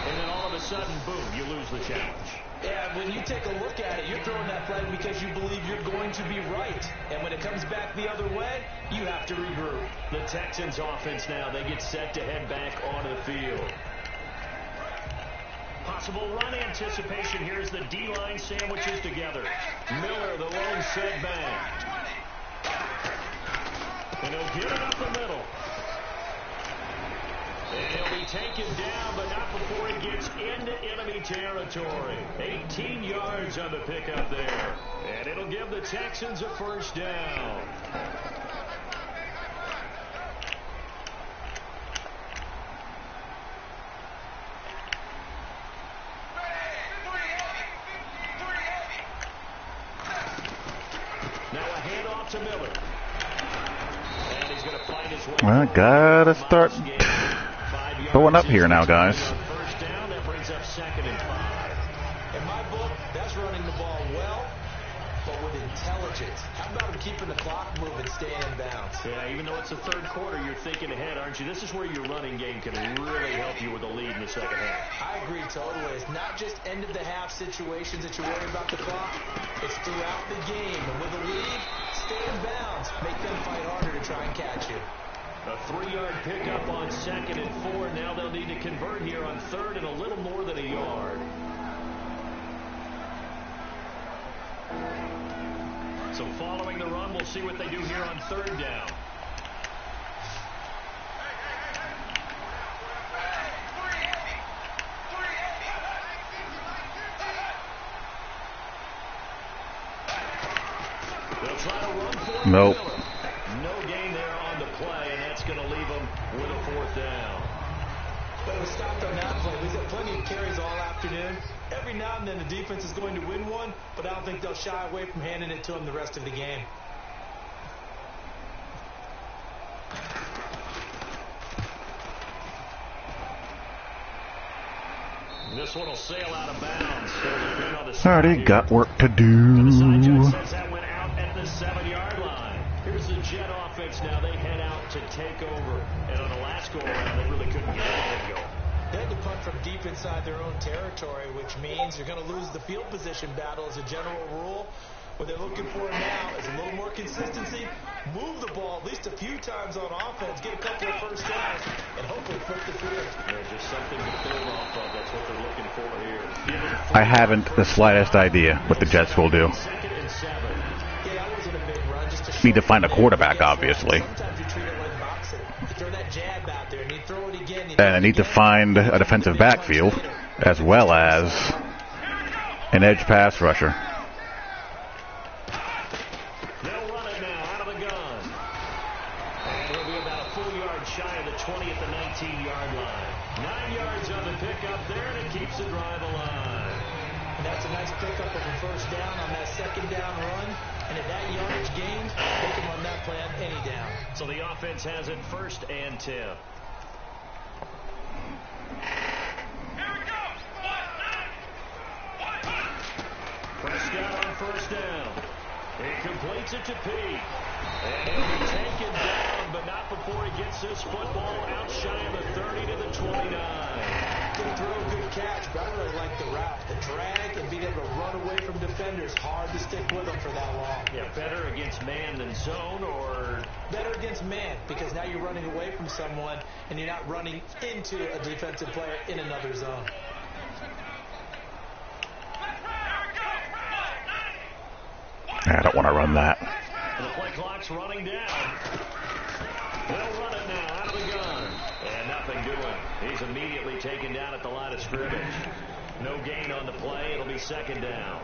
and then all of a sudden, boom, you lose the challenge. Yeah, when you take a look at it, you're throwing that flag because you believe you're going to be right. And when it comes back the other way, you have to regroup. The Texans offense now, they get set to head back onto the field. Possible run anticipation here as the D-line sandwiches together. Miller, the lone setback. And he'll get it up the middle. And he'll be taken down, but not before he gets into enemy territory. 18 yards on the pickup there. And it'll give the Texans a first down. Now a handoff to Miller. And he's going to find his way. I gotta start going up here now, guys. First down, that brings up 2nd and 5. In my book, that's running the ball well, but with intelligence. How about him keeping the clock moving, staying in bounds? Yeah, even though it's the 3rd quarter, you're thinking ahead, aren't you? This is where your running game can really help you with a lead in the second half. I agree totally. It's not just end-of-the-half situations that you worry about the clock. It's throughout the game. And with a lead, stay in bounds. Make them fight harder to try and catch you. A 3-yard pickup on 2nd and 4. Now they'll need to convert here on 3rd and a little more than a yard. So following the run, we'll see what they do here on 3rd down. They'll try to run for it. Nope. No gain there on the play, and that's going to leave them with a 4th down. But it was stopped on that play. We've had plenty of carries all afternoon. Every now and down, then the defense is going to win one, but I don't think they'll shy away from handing it to him the rest of the game. This one will sail out of bounds. Already got work to do. That went out at the 7-yard line. Here's the Jet offense now. They head out to take over. And on the last go-around, they really couldn't get anything going. They had to punt from deep inside their own territory, which means you're going to lose the field position battle as a general rule. What they're looking for now is a little more consistency, move the ball at least a few times on offense, get a couple of first downs, and hopefully flip the field. There's just something to build off of. That's what they're looking for here. I haven't the slightest idea what the Jets will do. Second and 7. Yeah, that wasn't a big run. Just Need to find a quarterback, obviously. Sometimes you treat it like boxing. You throw that jab out there, and you throw it again. And I need to find a defensive backfield, as well as an edge pass rusher. They'll run it now out of the gun. And it'll be about a full yard shy of the 20 at the 19-yard line. 9 yards on the pickup there, and it keeps the drive alive. And that's a nice pickup of a first down on that second down run. And if that yardage gains, they can run that play on any down. So the offense has it 1st and 10. Prescott on 1st down. He completes it to Pete. And he'll be taken down, but not before he gets this football out shy of the 30 to the 29. Good throw, good catch, but I really like the route. The drag and being able to run away from defenders. Hard to stick with them for that long. Yeah, better against man than zone, or better against man, because now you're running away from someone and you're not running into a defensive player in another zone. I don't want to run that. And the play clock's running down. They'll run it now out of the gun. And nothing doing. He's immediately taken down at the line of scrimmage. No gain on the play. It'll be 2nd down.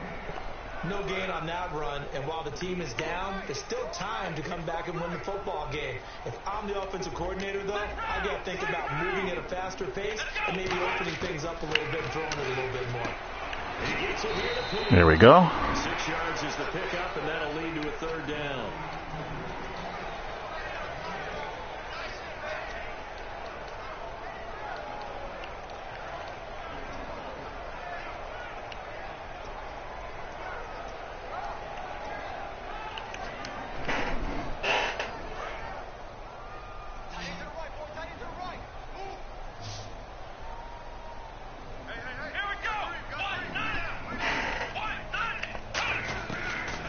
No gain on that run, and while the team is down, there's still time to come back and win the football game. If I'm the offensive coordinator, though, I got to think about moving at a faster pace and maybe opening things up a little bit and throwing it a little bit more. He gets it here to Pete. There we go. 6 yards is the pickup, and that'll lead to a 3rd down.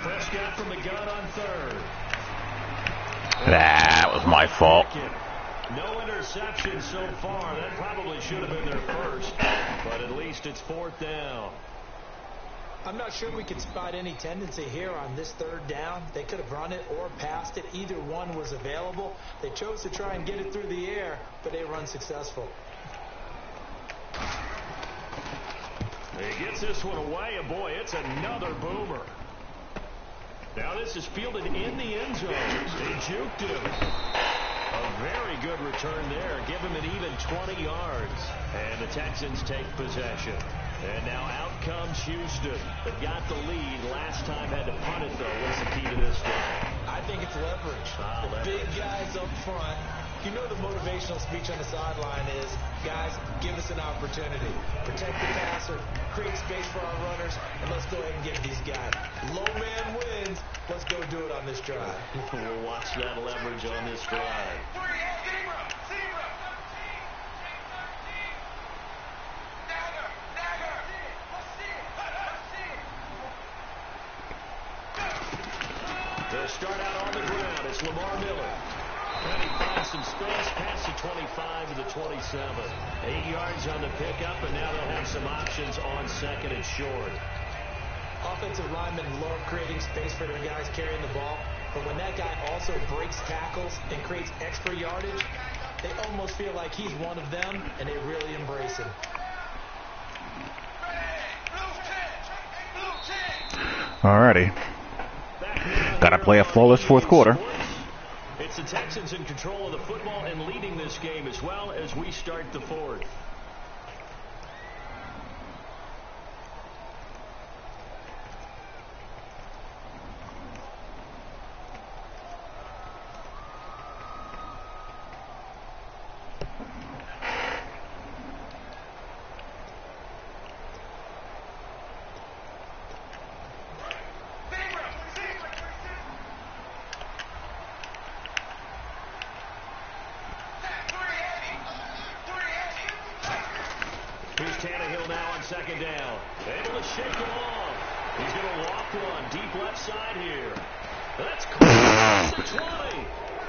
Prescott from the gun on 3rd. That was my fault. No interception so far. That probably should have been their first, but at least it's 4th down. I'm not sure we can spot any tendency here on this 3rd down. They could have run it or passed it. Either one was available. They chose to try and get it through the air, but they were unsuccessful. He gets this one away, and boy, it's another boomer. Now this is fielded in the end zone. They juked him. A very good return there. Give him an even 20 yards. And the Texans take possession. And now out comes Houston. They've got the lead. Last time had to punt it, though. What's the key to this one? I think it's leverage. The big guys up front. You know the motivational speech on the sideline is, guys, give us an opportunity. Protect the passer, create space for our runners, and let's go ahead and get these guys. Low man wins. Let's go do it on this drive. We'll watch that leverage on this drive. They'll start out on the ground. It's Lamar Miller. And he finds some space past the 25 to the 27. 8 yards on the pickup, and now they'll have some options on 2nd and short. Offensive linemen love creating space for their guys carrying the ball, but when that guy also breaks tackles and creates extra yardage, they almost feel like he's one of them, and they really embrace him. Alrighty. Gotta play a flawless 4th quarter. It's the Texans in control of the football and leading this game as well as we start the 4th. second down. Able to shake it off. He's going to walk one deep left side here. That's close to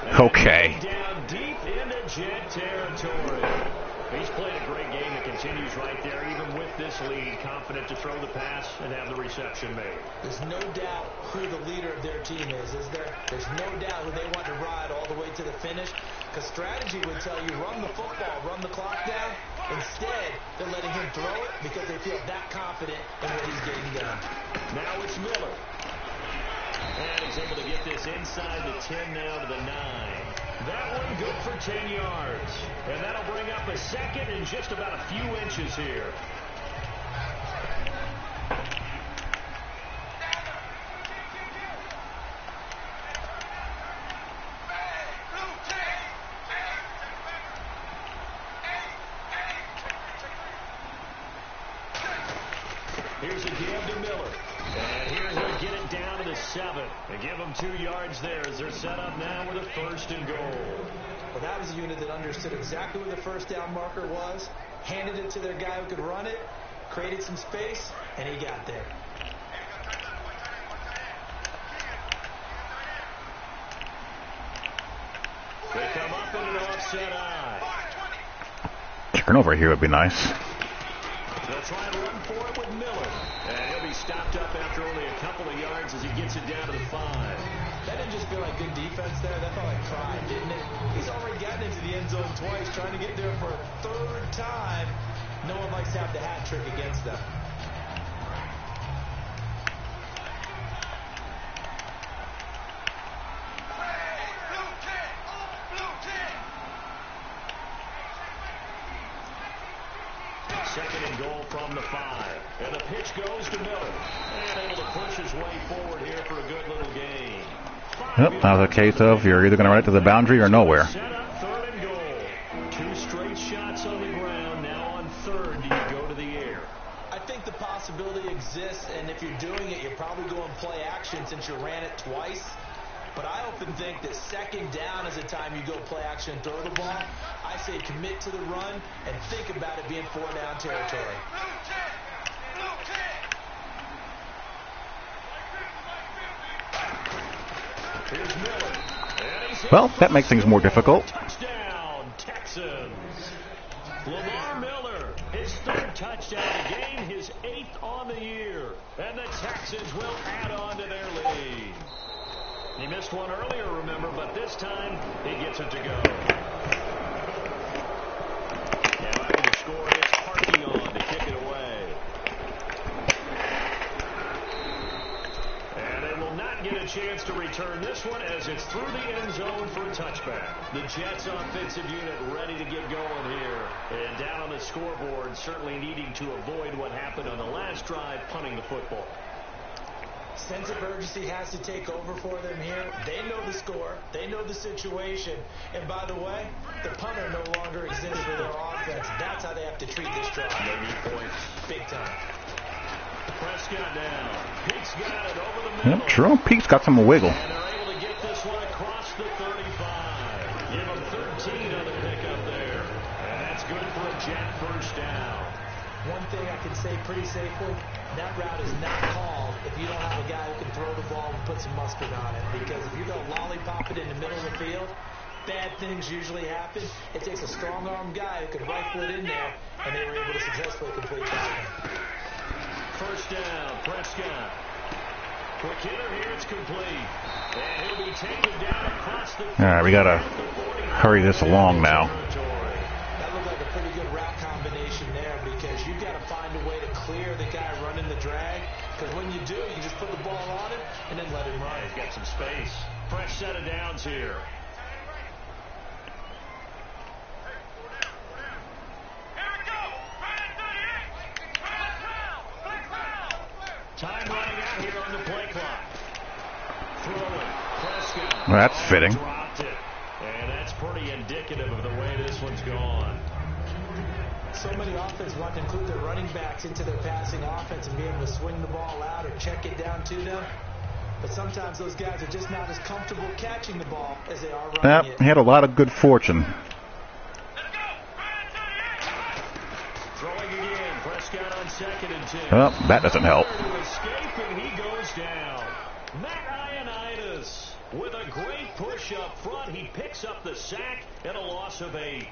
20. Okay. Down deep into Jet territory. He's played a great game that continues right there, even with this lead, confident to throw the pass and have the reception made. There's no doubt who the leader of their team is there? There's no doubt who they want to ride all the way to the finish, because strategy would tell you run the football, run the clock down. Instead, they're letting him throw it because they feel that confident in what he's getting done. Now it's Miller. And he's able to get this inside the 10 now to the 9. That one good for 10 yards. And that'll bring up a second and just about a few inches here. Here's a give to Miller. And here he'll get it down to the 7. They give him 2 yards there as they're set up now with a 1st and goal. Well, that was a unit that understood exactly where the first down marker was, handed it to their guy who could run it, created some space, and he got there. They come up in an offset eye. Turnover here would be nice. They'll try and run for it with Miller. And he'll be stopped up after only a couple of yards as he gets it down to the 5. That didn't just feel like good defense there. That felt like pride, didn't it? He's already gotten into the end zone twice, trying to get there for a 3rd time. No one likes to have the hat trick against them. Second and goal from the 5. And the pitch goes to Miller. And able to push his way forward here for a good little gain. Yep, now the case of you're either going to run it to the boundary or nowhere. Set up 3rd and goal. 2 straight shots on the ground. Now on 3rd, do you go to the air? I think the possibility exists, and if you're doing it, you're probably going play action since you ran it twice. But I often think that 2nd down is the time you go play action and throw the ball. I say commit to the run and think about it being 4-down territory. Here's Miller. Well, that makes things more difficult. Touchdown, Texans. Lamar Miller, his 3rd touchdown of the game, his 8th on the year. And the Texans will add on to their lead. He missed one earlier, remember, but this time he gets it to go. Now after the score, it's Harkey on to kick it away. And they will not get a chance to return this one as it's through the end zone for a touchback. The Jets offensive unit ready to get going here. And down on the scoreboard, certainly needing to avoid what happened on the last drive, punting the football. Sense of urgency has to take over for them here. They know the score. They know the situation. And by the way, the punter no longer exists for their offense. That's how they have to treat this drive. They need points. Big time. Prescott down. Pete's got it over the middle. Yep, true. Pete's got some wiggle. And they're able to get this one across the 35. Give them 13 on the pickup there. And that's good for a Jet 1st down. One thing I can say pretty safely, that route is not called if you don't have a guy who can throw the ball and put some mustard on it. Because if you go lollipop it in the middle of the field, bad things usually happen. It takes a strong-arm guy who can rifle it in there, and they were able to successfully complete that one. 1st down, Prescott. Quick hitter here, it's complete. And he'll be taken down across the... All right, we got to hurry this along now. That looked like a pretty good route combination there because you've got to find a way to clear the guy running the drag. Because when you do, you just put the ball on him and then let him run. He's got some space. Fresh set of downs here. Time running out here on the play clock. Throwing. Prescott. Well, that's fitting. Dropped it. And that's pretty indicative of the way this one's gone. So many offenses want to include their running backs into their passing offense and be able to swing the ball out or check it down to them. But sometimes those guys are just not as comfortable catching the ball as they are running it. He had a lot of good fortune. Throwing again. Prescott on 2nd and 10. Well, that doesn't help. To escape, and he goes down. Matt Ioannidis with a great push up front. He picks up the sack and a loss of 8.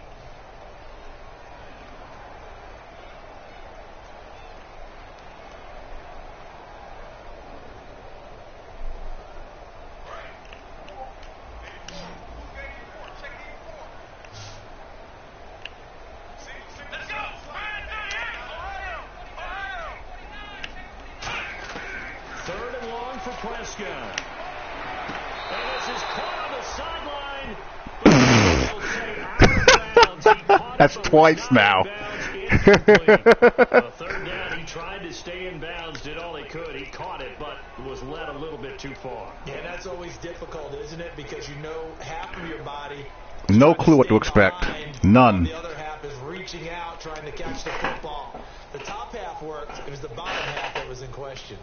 Prescott. And this is caught on the sideline. That's twice now. Third down, he tried to stay in bounds, did all he could. He caught it, but was led a little bit too far. Yeah, that's always difficult, isn't it? Because you know half of your body. No clue what to expect. None. The other half is reaching out, trying to catch the football. The top half worked. It was the bottom half that was in question.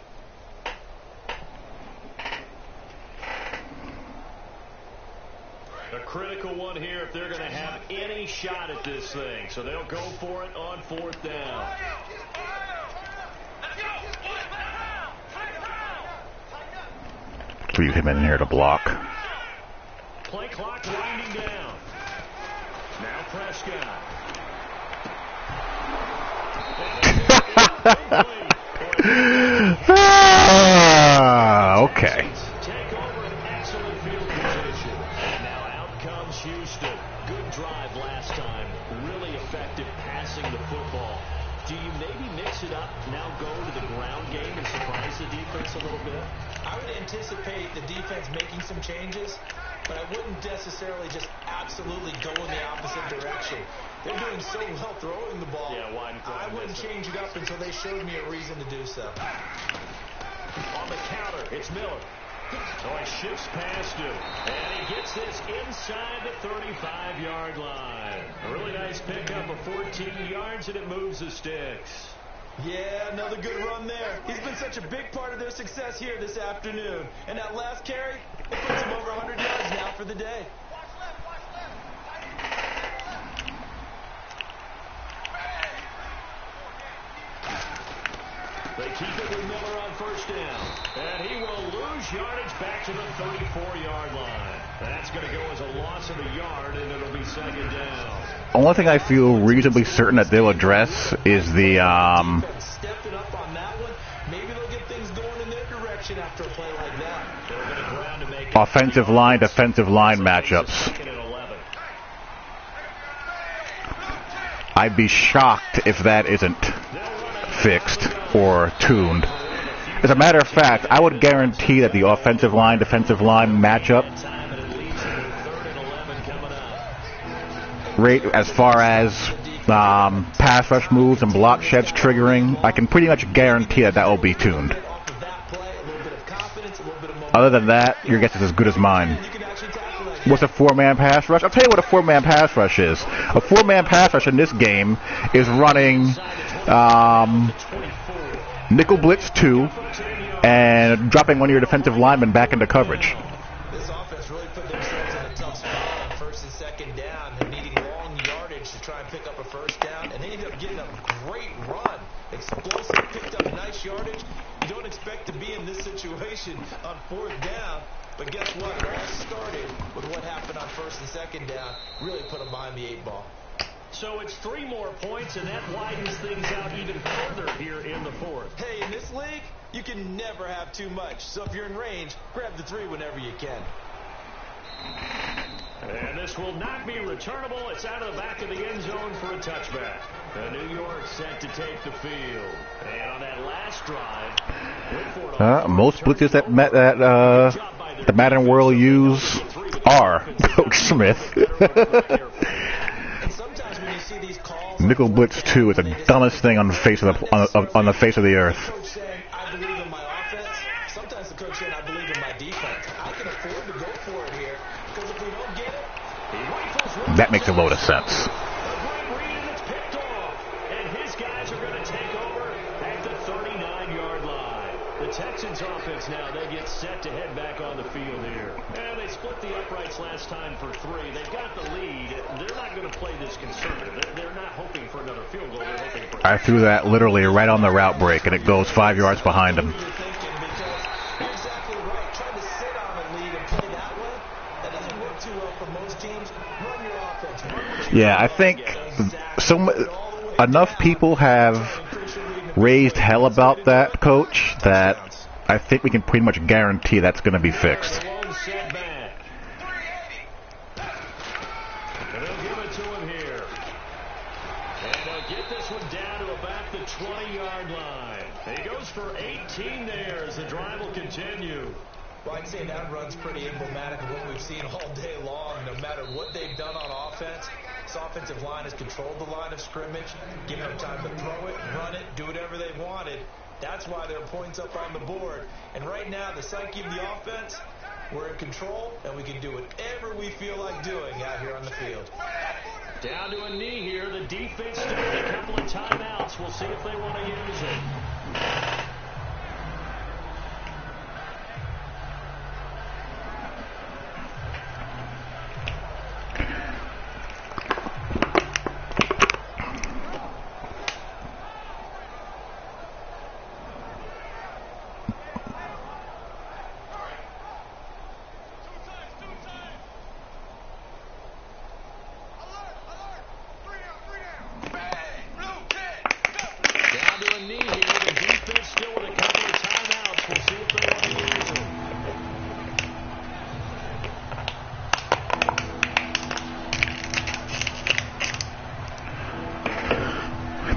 A critical one here if they're going to have any shot at this thing. So they'll go for it on 4th down. Leave him in here to block. Play clock winding down. Now Prescott. Okay. Take over an excellent field position. And now out comes Houston. Good drive last time. Really effective passing the football. Do you maybe mix it up, now go to the ground game and surprise the defense a little bit? I would anticipate the defense making some changes, but I wouldn't necessarily just absolutely go in the opposite direction. They're doing so well throwing the ball. Yeah, I wouldn't change it up until they showed me a reason to do so. On the counter, it's Miller. Oh, he shifts past him. And he gets this inside the 35-yard line. A really nice pickup of 14 yards, and it moves the sticks. Yeah, another good run there. He's been such a big part of their success here this afternoon. And that last carry, it puts him over 100 yards now for the day. They keep it with Miller on 1st down. And he will lose yardage back to the 34-yard line. That's going to go as a loss of a yard, and it'll be 2nd down. Only thing I feel reasonably certain that they'll address is the Stepping up on that one. Maybe they'll get things going in their direction after a play like that. They're going to ground to make offensive line, defensive line matchups. 2nd and 11. I'd be shocked if that isn't fixed or tuned. As a matter of fact, I would guarantee that the offensive line, defensive line matchup rate as far as pass rush moves and block sheds triggering, I can pretty much guarantee that will be tuned. Other than that, your guess is as good as mine. What's a 4-man pass rush? I'll tell you what a 4-man pass rush is. A 4-man pass rush in this game is running nickel blitz 2 and dropping one of your defensive linemen back into coverage. This offense really put themselves in a tough spot on 1st and 2nd down and needing long yardage to try and pick up a 1st down, and they ended up getting a great run. Explosive, picked up nice yardage. You don't expect to be in this situation on 4th down, but guess what? It all started with what happened on 1st and 2nd down. Really put them behind the 8 ball. So it's 3 more points, and that widens things out even further here in the 4th. Hey, in this league, you can never have too much. So if you're in range, grab the 3 whenever you can. And this will not be returnable. It's out of the back of the end zone for a touchback. New York set to take the field. And on that last drive, wait for it. Most blitzes that the Madden world use are Coach Smith. Nickel blitz 2 is the dumbest thing on the face of on the face of the earth. Coach saying, I believe in my offense. Sometimes the coach saying, I believe in my defense. I can afford to go for it here because if we don't get it, that makes a load of sense. A great read, and it's picked off. And his guys are going to take over at the 39-yard line. The Texans Texans offense now, they get set to head back on the field here. And they split the uprights last time for 3. They've got the lead. They're not going to play this conservative. They're not hoping for another field goal. They're hoping for I threw that literally right on the route break, and it goes 5 yards behind him. You're exactly right. Trying to sit on a lead and play that way, that doesn't work too well for most teams. Run your offense. Run what you Yeah, I think enough people have raised hell about that, Coach, that I think we can pretty much guarantee that's going to be fixed. And they'll give it to him here. And they'll get this one down to about the 20-yard line. He goes for 18 there as the drive will continue. Well, I'd say that run's pretty emblematic of what we've seen all day long. No matter what they've done on offense, this offensive line has controlled the line of scrimmage, given them time to throw it, run it, do whatever they wanted. That's why there are points up on the board. And right now, the psyche of the offense, we're in control, and we can do whatever we feel like doing out here on the field. Down to a knee here. The defense still with a couple of timeouts. We'll see if they want to use it.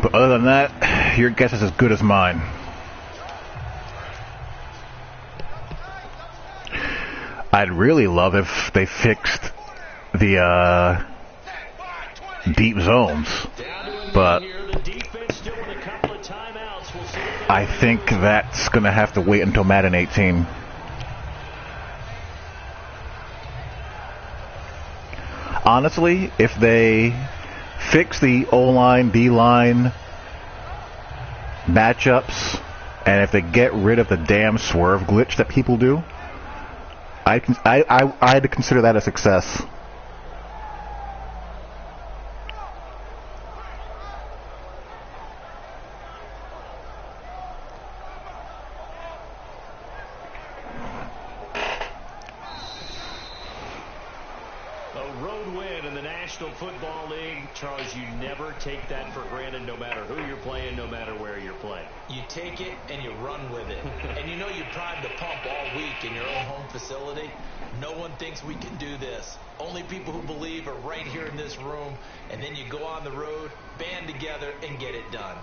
But other than that, your guess is as good as mine. I'd really love if they fixed the deep zones, but I think that's going to have to wait until Madden 18. Honestly, if they fix the O-line, D-line matchups, and if they get rid of the damn swerve glitch that people do, I'd consider that a success. A road win in the National Football League. Charles, you never take that for granted, no matter who you're playing, no matter where you're playing. You take it and you run with it. And you know you primed the pump all week in your own home facility. No one thinks we can do this. Only people who believe are right here in this room. And then you go on the road, band together, and get it done.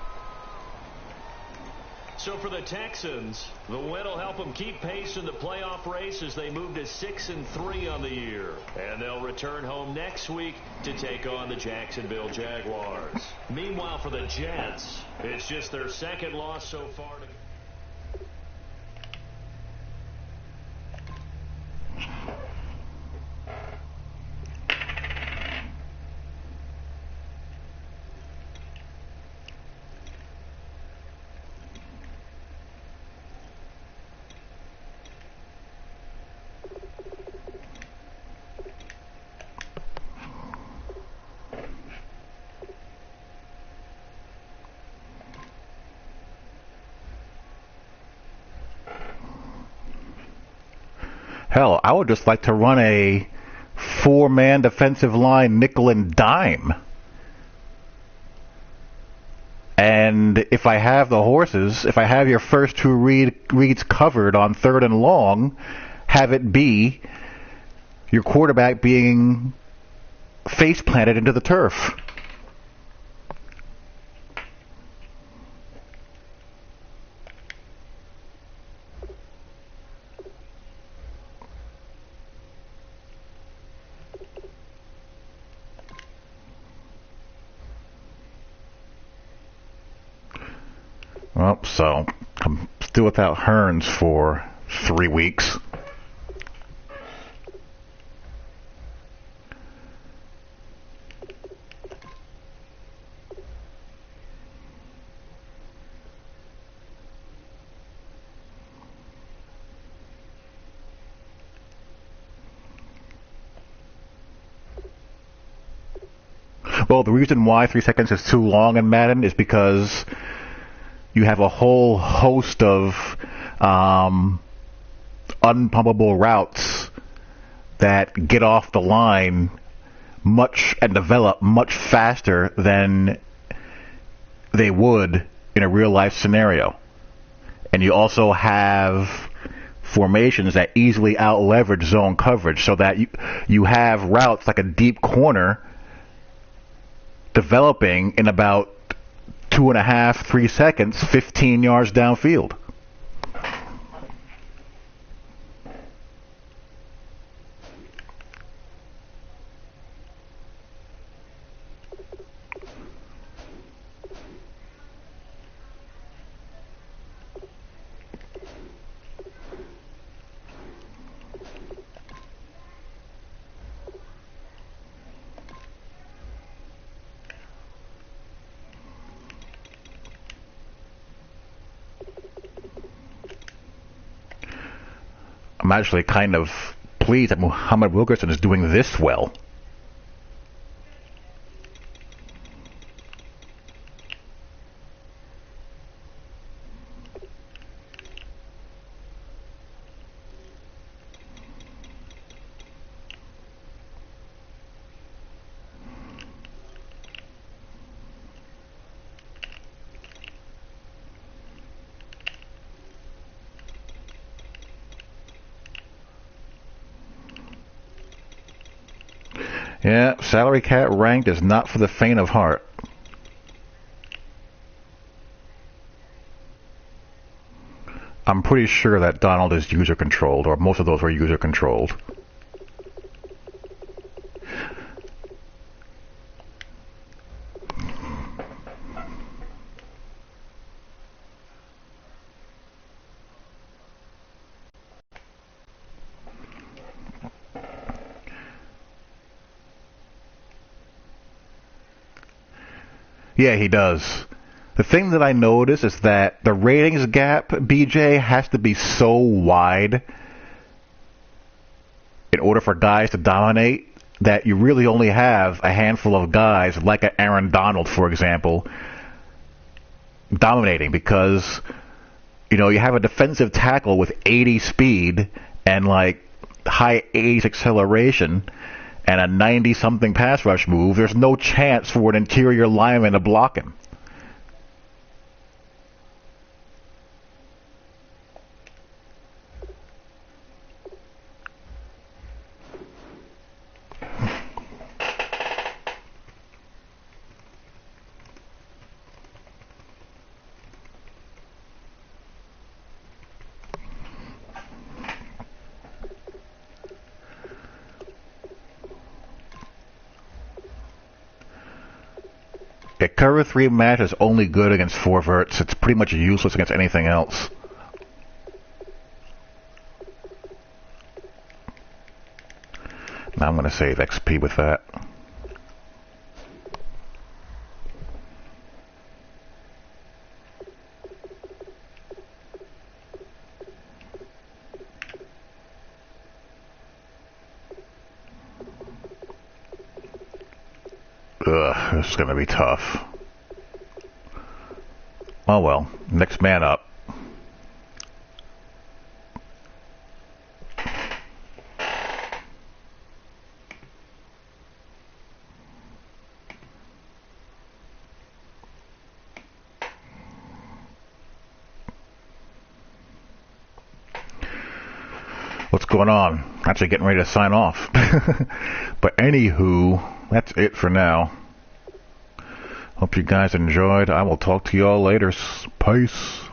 So for the Texans, the win will help them keep pace in the playoff race as they move to 6-3 on the year. And they'll return home next week to take on the Jacksonville Jaguars. Meanwhile, for the Jets, it's just their second loss so far. Hell, I would just like to run a four-man defensive line nickel and dime. And if I have the horses, if I have your first two reads covered on 3rd and long, have it be your quarterback being face planted into the turf. Well, so I'm still without Hearns for 3 weeks. Well, the reason why 3 seconds is too long in Madden is because you have a whole host of unpumpable routes that get off the line and develop much faster than they would in a real life scenario. And you also have formations that easily out leverage zone coverage, so that you have routes like a deep corner developing in about 2.5, 3 seconds, 15 yards downfield. I'm actually kind of pleased that Muhammad Wilkerson is doing this well. Yeah, salary cap ranked is not for the faint of heart. I'm pretty sure that Donald is user controlled, or most of those were user controlled. Yeah, he does. The thing that I notice is that the ratings gap, BJ, has to be so wide in order for guys to dominate that you really only have a handful of guys, like Aaron Donald, for example, dominating, because, you know, you have a defensive tackle with 80 speed and like high 80s acceleration and a 90-something pass rush move. There's no chance for an interior lineman to block him. A cover 3 match is only good against 4 verts. It's pretty much useless against anything else. Now I'm going to save XP with that. Ugh, this is going to be tough. Oh well, next man up. What's going on? Actually getting ready to sign off. But anywho, that's it for now. Hope you guys enjoyed. I will talk to you all later. Peace.